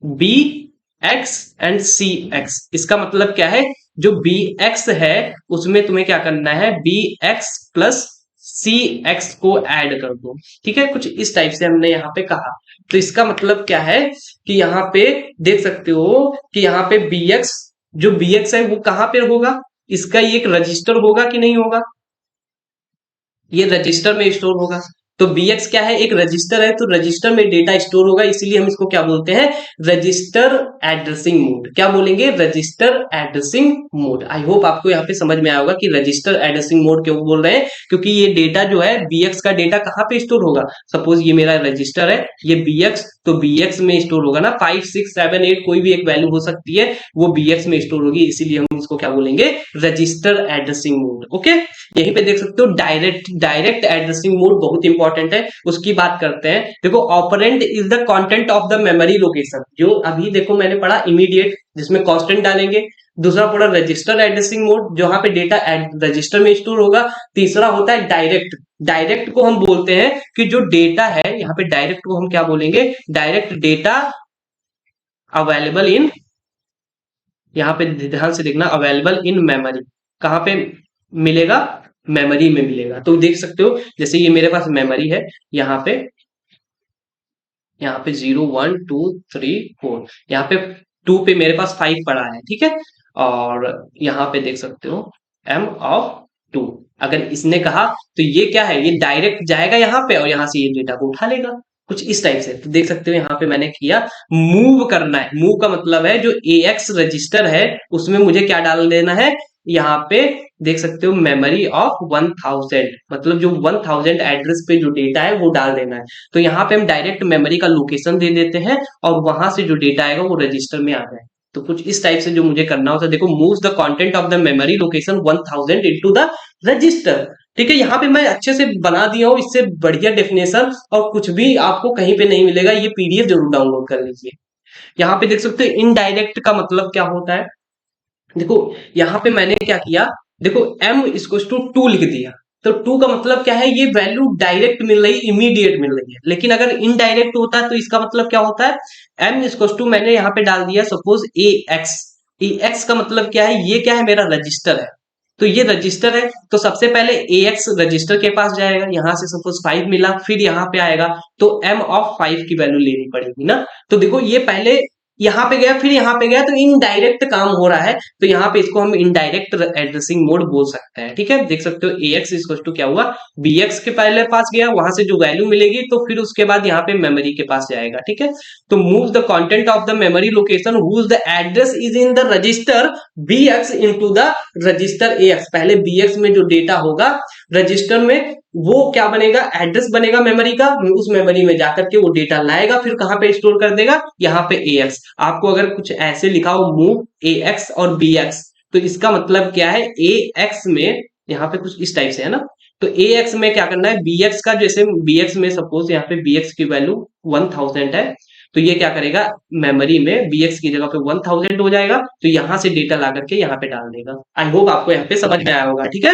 B X and C X, इसका मतलब क्या है, जो बी एक्स है उसमें तुम्हें क्या करना है, बी एक्स प्लस सी एक्स को ऐड कर दो, ठीक है। कुछ इस टाइप से हमने यहाँ पे कहा। तो इसका मतलब क्या है कि यहाँ पे देख सकते हो कि यहाँ पे बी एक्स, जो बी एक्स है वो कहाँ पे होगा, इसका ये एक रजिस्टर होगा कि नहीं होगा, ये रजिस्टर में स्टोर होगा। तो bx क्या है, एक रजिस्टर है, तो रजिस्टर में डेटा स्टोर होगा, इसीलिए हम इसको क्या बोलते हैं, रजिस्टर एड्रेसिंग मोड। क्या बोलेंगे, register addressing mode. I hope आपको यहाँ पे समझ में आया होगा कि रजिस्टर एड्रेसिंग मोड क्यों बोल रहे हैं, क्योंकि ये डेटा जो है bx का डेटा कहाँ पे स्टोर होगा। सपोज ये मेरा रजिस्टर है, ये bx, तो bx में स्टोर होगा ना, 5 6 7 8 कोई भी एक वैल्यू हो सकती है, वो bx में स्टोर होगी, इसीलिए हम इसको क्या बोलेंगे, रजिस्टर एड्रेसिंग मोड। ओके, यहीं पे देख सकते हो डायरेक्ट एड्रेसिंग मोड बहुत इंपॉर्टेंट है, उसकी बात करते हैं। देखो operand is the content of the memory location. जो अभी देखो मैंने पढ़ा इमीडिएट, जिसमें कांस्टेंट डालेंगे। दूसरा पढ़ा रजिस्टर एड्रेसिंग मोड, जहां पे डेटा रजिस्टर में स्टोर होगा। तीसरा होता है डायरेक्ट। डायरेक्ट को हम बोलते हैं कि जो डेटा है, यहाँ पे डायरेक्ट को हम क्या बोलेंगे, डायरेक्ट डेटा अवेलेबल इन, यहाँ पे ध्यान से देखना, अवेलेबल इन मेमोरी। कहां पे मिलेगा, मेमोरी में मिलेगा। तो देख सकते हो जैसे ये मेरे पास मेमोरी है, यहाँ पे 0 1 2 3 4, यहाँ पे 2 पे मेरे पास 5 पड़ा है, ठीक है। और यहाँ पे देख सकते हो m ऑफ 2, अगर इसने कहा तो ये क्या है, ये डायरेक्ट जाएगा यहाँ पे और यहाँ से ये डेटा को उठा लेगा, कुछ इस टाइप से। तो देख सकते हो यहाँ पे मैंने किया मूव करना है। मूव का मतलब है जो AX रजिस्टर है उसमें मुझे क्या डाल देना है, यहाँ पे देख सकते हो मेमोरी ऑफ 1000, मतलब जो 1000 एड्रेस पे जो डेटा है वो डाल देना है। तो यहाँ पे हम डायरेक्ट मेमोरी का लोकेशन दे देते हैं और वहां से जो डेटा आएगा वो रजिस्टर में आ जाए। तो कुछ इस टाइप से जो मुझे करना होता है, देखो moves the content of the memory location 1000 into the register, ठीक है। यहाँ पे मैं अच्छे से बना दिया हूँ, इससे बढ़िया डेफिनेशन और कुछ भी आपको कहीं पे नहीं मिलेगा, ये PDF जरूर डाउनलोड कर लीजिए। यहाँ पे देख सकते हो इनडायरेक्ट का मतलब क्या होता है। देखो यहाँ पे मैंने क्या किया, देखो m इक्वल्स टू 2 लिख दिया, तो 2 का मतलब क्या है, ये वैल्यू डायरेक्ट मिल रही, इमीडिएट मिल रही है। लेकिन अगर इनडायरेक्ट होता है तो इसका मतलब क्या होता है, m इक्वल्स टू मैंने यहाँ पे डाल दिया सपोज AX का मतलब क्या है, ये क्या है, मेरा रजिस्टर है। तो ये रजिस्टर है, तो सबसे पहले AX रजिस्टर के पास जाएगा, यहां से सपोज 5 मिला, फिर यहाँ पे आएगा तो m ऑफ 5 की वैल्यू लेनी पड़ेगी ना। तो देखो ये पहले यहाँ पे गया फिर यहाँ पे गया, तो इनडायरेक्ट काम हो रहा है, तो यहाँ पे इसको हम इनडायरेक्ट एड्रेसिंग मोड बोल सकते हैं, ठीक है। देख सकते हो AX इक्वल टू क्या हुआ, BX के पहले पास गया, वहां से जो वैल्यू मिलेगी तो फिर उसके बाद यहाँ पे मेमोरी के पास जाएगा, ठीक है। तो move the content of the memory location whose the address is in the register BX into the register AX। पहले BX में जो डेटा होगा रजिस्टर में वो क्या बनेगा, एड्रेस बनेगा मेमोरी का, उस मेमोरी में जाकर के वो डेटा लाएगा, फिर कहां पे स्टोर कर देगा, यहाँ पे AX। आपको अगर कुछ ऐसे लिखा हो मूव AX और BX, तो इसका मतलब क्या है, AX में यहाँ पे कुछ इस टाइप से है ना, तो AX में क्या करना है, BX का, जैसे BX में सपोज यहाँ पे BX की वैल्यू 1000 है, तो ये क्या करेगा, मेमोरी में BX की जगह पे 1000 हो जाएगा, तो यहाँ से डेटा ला करके यहाँ पे डाल देगा। आई होप आपको यहाँ पे समझ में आया होगा, ठीक है।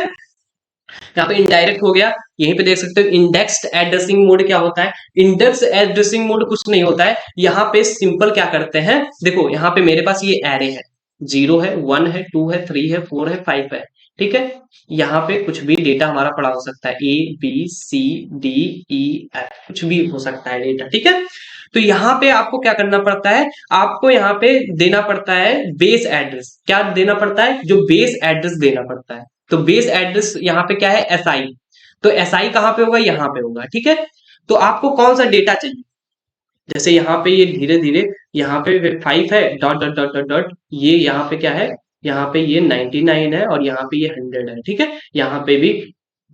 यहाँ पे इनडायरेक्ट हो गया। यहीं पे देख सकते हो इंडेक्स्ड एड्रेसिंग मोड क्या होता है। इंडेक्स एड्रेसिंग मोड कुछ नहीं होता है, यहाँ पे सिंपल क्या करते हैं, देखो यहाँ पे मेरे पास ये एरे है, 0 है, 1 है, 2 है, 3 है, 4 है, 5 है, ठीक है। यहाँ पे कुछ भी डेटा हमारा पड़ा हो सकता है, ABCDEF, कुछ भी हो सकता है डेटा, ठीक है। तो यहाँ पे आपको क्या करना पड़ता है, आपको यहाँ पे देना पड़ता है बेस एड्रेस। क्या देना पड़ता है, जो बेस एड्रेस देना पड़ता है। तो बेस एड्रेस यहाँ पे क्या है, SI। तो SI कहाँ पे होगा, यहाँ पे होगा, ठीक है। तो आपको कौन सा डेटा चाहिए, जैसे यहाँ पे ये धीरे धीरे यहाँ पे 5 है, dot dot dot dot dot, ये यहाँ पे क्या है, यहाँ पे ये 99 है, और यहाँ पे ये 100 है, ठीक है। यहाँ पे भी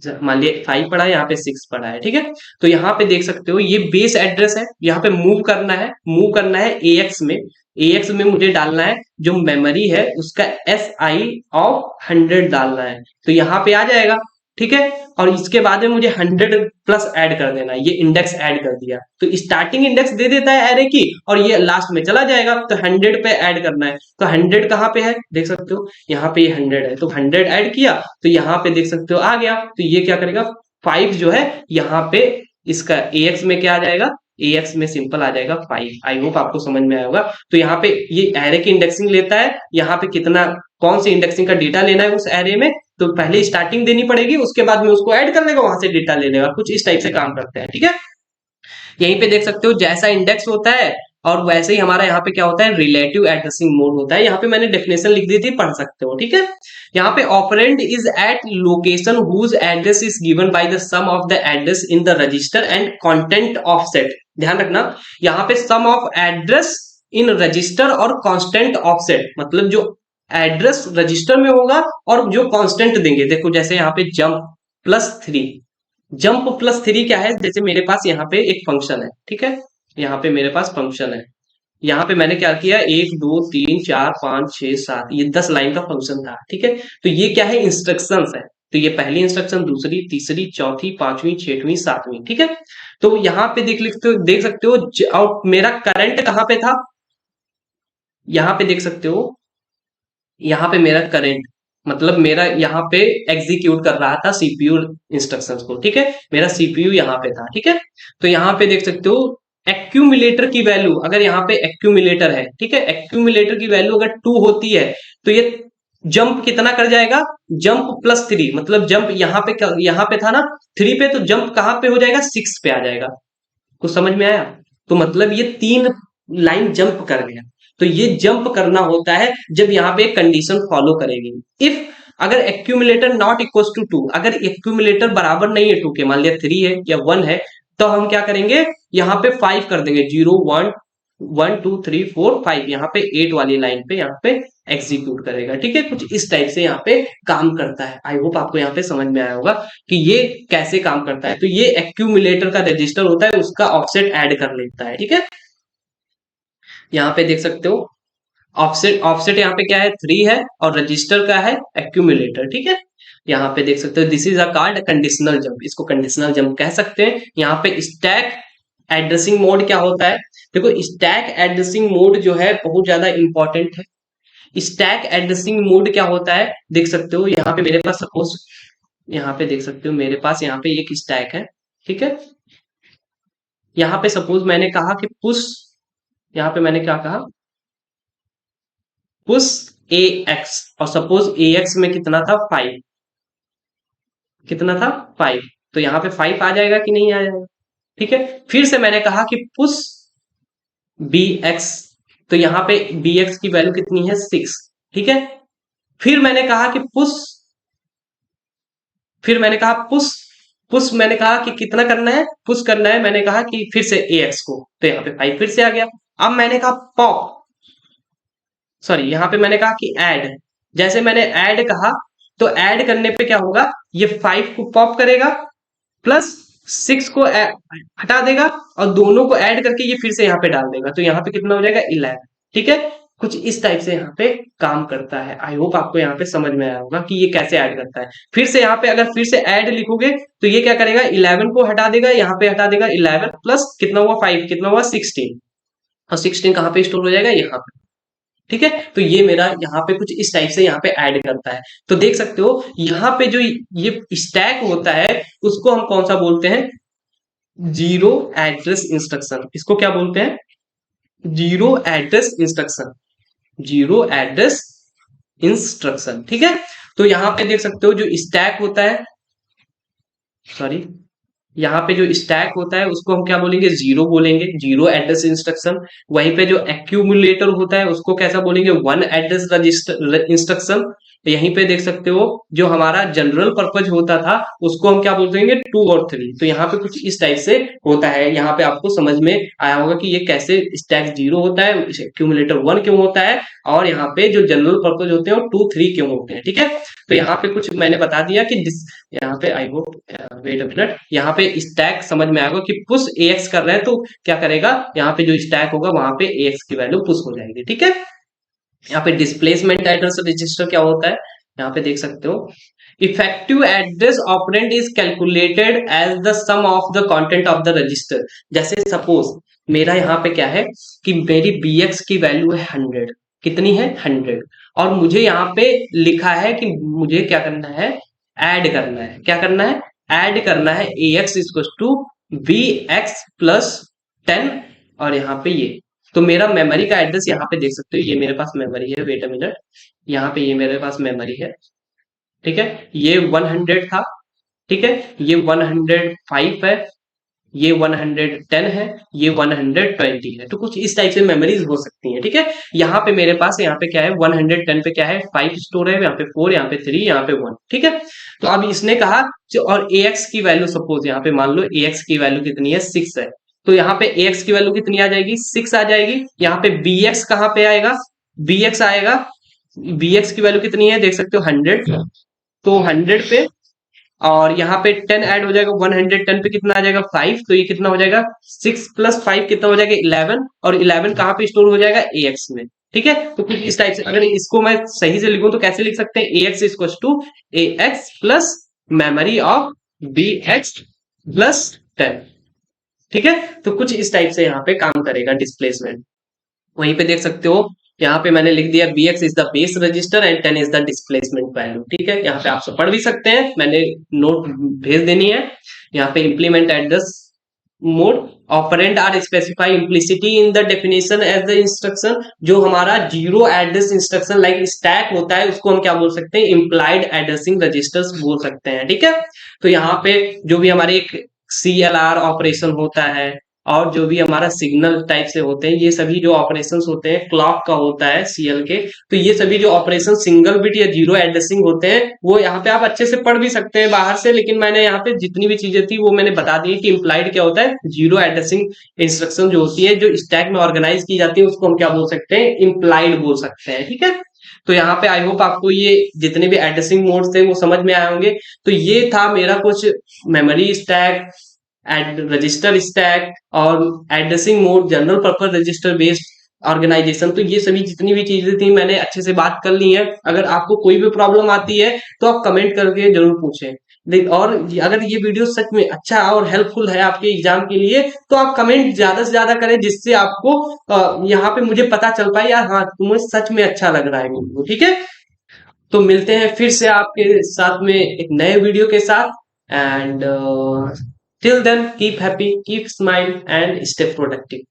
मान लिया 5 पड़ा है, यहाँ पे 6 पड़ा है, ठीक है। तो यहाँ पे देख सकते हो ये बेस एड्रेस है, यहाँ पे मूव करना है, मूव करना है AX में। AX में मुझे डालना है जो मेमोरी है उसका SI ऑफ 100 डालना है, तो यहाँ पे आ जाएगा, ठीक है। और इसके बाद में मुझे 100 प्लस ऐड कर देना है, ये इंडेक्स ऐड कर दिया, तो स्टार्टिंग इंडेक्स दे देता है एरे की, और ये लास्ट में चला जाएगा, तो 100 पे ऐड करना है। तो 100 कहाँ पे है, देख सकते हो यहाँ पे ये 100 है, तो 100 ऐड किया, तो यहाँ पे देख सकते हो आ गया। तो ये क्या करेगा, 5 जो है यहाँ पे इसका AX में क्या आ जाएगा, AX में सिंपल आ जाएगा 5। आई होप आपको समझ में आया होगा। तो यहाँ पे ये एरे की इंडेक्सिंग लेता है, यहाँ पे कितना, कौन सी इंडेक्सिंग का डेटा लेना है उस एरे में, तो पहले स्टार्टिंग देनी पड़ेगी, उसके बाद में उसको ऐड कर लेगा, वहां से डेटा ले लेगा, कुछ इस टाइप से काम करते हैं, ठीक है। यहीं पे देख सकते हो जैसा इंडेक्स होता है और वैसे ही हमारा यहाँ पे क्या होता है, रिलेटिव एड्रेसिंग मोड होता है। यहाँ पे मैंने डेफिनेशन लिख दी थी, पढ़ सकते हो, ठीक है। यहाँ पे operand is at location whose address is given by the sum of the address in the register and content offset. ध्यान रखना, यहाँ पे sum of address in register और कांस्टेंट ऑफसेट, मतलब जो एड्रेस रजिस्टर में होगा और जो कांस्टेंट देंगे, देखो जैसे यहाँ पे जंप+3, जंप+3 क्या है, जैसे मेरे पास यहाँ पे एक फंक्शन है, ठीक है, यहाँ पे मेरे पास फंक्शन है, यहाँ पे मैंने क्या किया, 1 2 3 4 5 6 7, ये 10 लाइन का फंक्शन था, ठीक है। तो ये क्या है, इंस्ट्रक्शंस है, तो ये पहली इंस्ट्रक्शन, दूसरी, तीसरी, चौथी, पांचवी, छठवीं, सातवीं, ठीक है। तो यहाँ पे देख सकते हो और मेरा करंट कहाँ पे था, यहाँ पे देख सकते हो, यहाँ पे मेरा करंट, मतलब मेरा यहाँ पे एग्जीक्यूट कर रहा था CPU इंस्ट्रक्शंस को, ठीक है, मेरा CPU यहाँ पे था, ठीक है। तो यहाँ पे देख सकते हो एक्यूमुलेटर की वैल्यू, अगर यहाँ पे एक्यूमुलेटर है, ठीक है, एक्यूमुलेटर की वैल्यू अगर 2 होती है, तो ये जंप कितना कर जाएगा, जंप+3, मतलब जंप यहाँ पे था ना 3 पे, तो जंप कहाँ पे हो जाएगा, 6 पे आ जाएगा। कुछ समझ में आया, तो मतलब ये 3 लाइन जंप कर गया। तो ये जंप करना होता है जब यहाँ पे कंडीशन फॉलो करेगी। इफ अगर एक्यूमुलेटर नॉट इक्वल टू 2, अगर एक्यूमुलेटर बराबर नहीं है 2 के, मान लिया 3 है या 1 है, तो हम क्या करेंगे, यहाँ पे 5 कर देंगे, 0 1 1 2 3 4 5, यहाँ पे 8 वाली लाइन पे यहाँ पे एग्जीक्यूट करेगा, ठीक है। कुछ इस टाइप से यहाँ पे काम करता है। आई होप आपको यहाँ पे समझ में आया होगा कि ये कैसे काम करता है। तो ये एक्यूमुलेटर का रजिस्टर होता है, उसका ऑफसेट ऐड कर लेता है, ठीक है। यहाँ पे देख सकते हो ऑफसेट, ऑफसेट यहाँ पे क्या है, 3 है, और रजिस्टर का है एक्यूमुलेटर, ठीक है। यहाँ पे देख सकते हो this is a card conditional jump, इसको कंडीशनल जंप कह सकते हैं। यहाँ पे स्टैक एड्रेसिंग मोड क्या होता है, देखो स्टैक एड्रेसिंग मोड जो है बहुत ज्यादा इंपॉर्टेंट है। स्टैक एड्रेसिंग मोड क्या होता है, देख सकते हो यहाँ पे मेरे पास सपोज, यहाँ पे देख सकते हो मेरे पास यहाँ पे एक स्टैक है, ठीक है। यहाँ पे सपोज मैंने कहा कि पुश, यहाँ पे मैंने क्या कहा, पुश AX, और सपोज AX में कितना था, 5, कितना था 5, तो यहाँ पे 5 आ जाएगा कि नहीं आ जाएगा, ठीक है। फिर से मैंने कहा कि पुश BX, तो यहाँ पे BX की वैल्यू कितनी है, 6, ठीक है। फिर मैंने कहा कि पुश, फिर मैंने कहा पुश, पुश मैंने कहा कि कितना करना है, पुश करना है, मैंने कहा कि फिर से AX को, तो यहाँ पे 5 फिर से आ गया। अब मैंने कहा पॉप, सॉरी यहाँ पे मैंने कहा कि ऐड, जैसे मैंने ऐड कहा, तो ऐड करने पे क्या होगा, ये 5 को पॉप करेगा, प्लस 6 को हटा देगा और दोनों को ऐड करके ये फिर से यहाँ पे डाल देगा, तो यहाँ पे कितना हो जाएगा 11। ठीक है, कुछ इस टाइप से यहाँ पे काम करता है। आई होप आपको यहाँ पे समझ में आया होगा कि ये कैसे ऐड करता है। फिर से यहाँ पे अगर फिर से ऐड लिखोगे तो ये क्या करेगा, 11 को हटा देगा, यहाँ पे हटा देगा 11 प्लस कितना हुआ 5, कितना हुआ 16, और 16 कहाँ पे स्टोर हो जाएगा, यहाँ पे। ठीक है, तो ये मेरा यहाँ पे कुछ इस टाइप से यहाँ पे ऐड करता है। तो देख सकते हो यहाँ पे जो ये स्टैक होता है उसको हम कौन सा बोलते हैं, जीरो एड्रेस इंस्ट्रक्शन। इसको क्या बोलते हैं, zero address instruction, zero address instruction. ठीक है, तो यहाँ पे देख सकते हो जो स्टैक होता है, सॉरी, यहाँ पे जो स्टैक होता है उसको हम क्या बोलेंगे, जीरो बोलेंगे, जीरो एड्रेस इंस्ट्रक्शन। वहीं पे जो एक्यूमुलेटर होता है उसको कैसा बोलेंगे, वन एड्रेस रजिस्टर इंस्ट्रक्शन। यहीं पे देख सकते हो जो हमारा जनरल पर्पज होता था उसको हम क्या बोल देंगे, 2 और 3। तो यहाँ पे कुछ इस टाइप से होता है। यहाँ पे आपको समझ में आया होगा कि ये कैसे स्टैक जीरो होता है, एक्यूमुलेटर 1 क्यों होता है, और यहाँ पे जो जनरल पर्पज होते हैं वो 2 3 क्यों होते हैं। ठीक है, तो यहाँ पे कुछ मैंने बता दिया कि यहाँ पे I hope, wait a minute, यहाँ पे स्टैक समझ में आएगा कि पुश AX कर रहे हैं तो क्या करेगा, यहाँ पे जो स्टैक होगा वहां पे AX की वैल्यू पुश हो जाएगी। ठीक है, यहाँ पे डिस्प्लेसमेंट एड्रेस रजिस्टर क्या होता है, यहाँ पे देख सकते हो, effective address operand is calculated as the sum of the content of the register. जैसे सपोज मेरा यहाँ पे क्या है कि मेरी BX की वैल्यू है 100, कितनी है 100, और मुझे यहाँ पे लिखा है कि मुझे क्या करना है, ऐड करना है, क्या करना है, ऐड करना है AX equal to BX plus 10, और यहाँ पे ये, तो मेरा मेमोरी का एड्रेस यहाँ पे देख सकते हो, ये मेरे पास मेमोरी है, वेट अ मिनट, यहाँ पे ये मेरे पास मेमोरी है। ठीक है, ये 100 था, ठीक है, ये 105 है, ये 110 है, ये 120 है। तो कुछ इस टाइप से मेमोरीज हो सकती हैं। ठीक है, यहाँ पे मेरे पास यहाँ पे क्या है, 110 पे क्या है, 5 स्टोर है, यहाँ पे 4, यहाँ पे 3, यहाँ पे 1। ठीक है, तो अब इसने कहा और AX की वैल्यू सपोज यहाँ पे मान लो AX की वैल्यू कितनी है, 6 है, तो यहाँ पे AX की वैल्यू कितनी आ जाएगी, 6 आ जाएगी। यहाँ पे BX कहाँ पे आएगा, BX आएगा, BX की वैल्यू कितनी है देख सकते हो 100, तो 100 पे, और यहाँ पे 10 ऐड हो जाएगा, 110 पे कितना आ जाएगा 5, तो ये कितना हो जाएगा 6 प्लस 5 कितना हो जाएगा 11, और 11 कहाँ पे स्टोर हो जाएगा AX में। ठीक है, तो कुछ इस टाइप से अगर इसको मैं सही से लिखूं तो कैसे लिख सकते हैं, AX equal to AX plus memory of BX plus 10। ठीक है, तो कुछ इस टाइप से यहाँ पे काम करेगा डिस्प्लेसमेंट। वहीं पे देख सकते हो यहाँ पे मैंने लिख दिया BX is the base register and 10 is the displacement value. ठीक है, यहाँ पे आप सब पढ़ भी सकते हैं, मैंने नोट भेज देनी है। यहाँ पे implement address mode operand are specify implicitly in the definition as the instruction. जो हमारा zero address instruction like stack होता है उसको हम क्या बोल सकते हैं, इम्प्लाइड एड्रेसिंग रजिस्टर्स बोल सकते हैं। ठीक है, तो यहाँ पे जो भी हमारे एक CLR ऑपरेशन होता है और जो भी हमारा सिग्नल टाइप से होते हैं, ये सभी जो ऑपरेशंस होते हैं, क्लॉक का होता है CL के, तो ये सभी जो ऑपरेशन सिंगल बिट या जीरो एड्रेसिंग होते हैं वो यहाँ पे आप अच्छे से पढ़ भी सकते हैं बाहर से, लेकिन मैंने यहाँ पे जितनी भी चीजें थी वो मैंने बता दी कि इम्प्लाइड क्या होता है, जीरो एड्रेसिंग इंस्ट्रक्शन जो होती है जो स्टैक में ऑर्गेनाइज की जाती है उसको हम क्या बोल सकते हैं, इम्प्लाइड बोल सकते हैं। ठीक है, तो यहाँ पे आई होप आपको ये जितने भी एड्रेसिंग मोड्स थे वो समझ में आए होंगे। तो ये था मेरा कुछ मेमोरी स्टैक, रजिस्टर स्टैक और addressing mode, general purpose register based organization. तो ये सभी जितनी भी चीजें थी मैंने अच्छे से बात कर ली है। अगर आपको कोई भी प्रॉब्लम आती है तो आप कमेंट करके जरूर पूछें। और अगर ये वीडियो सच में अच्छा और हेल्पफुल है आपके एग्जाम के लिए तो आप कमेंट ज्यादा से ज्यादा करें, जिससे आपको यहाँ पे मुझे पता चल पाए यार हाँ तुम्हें सच में अच्छा लग रहा है वीडियो। ठीक है, तो मिलते हैं फिर से आपके साथ में एक नए वीडियो के साथ, and till then keep happy, keep smile and stay productive.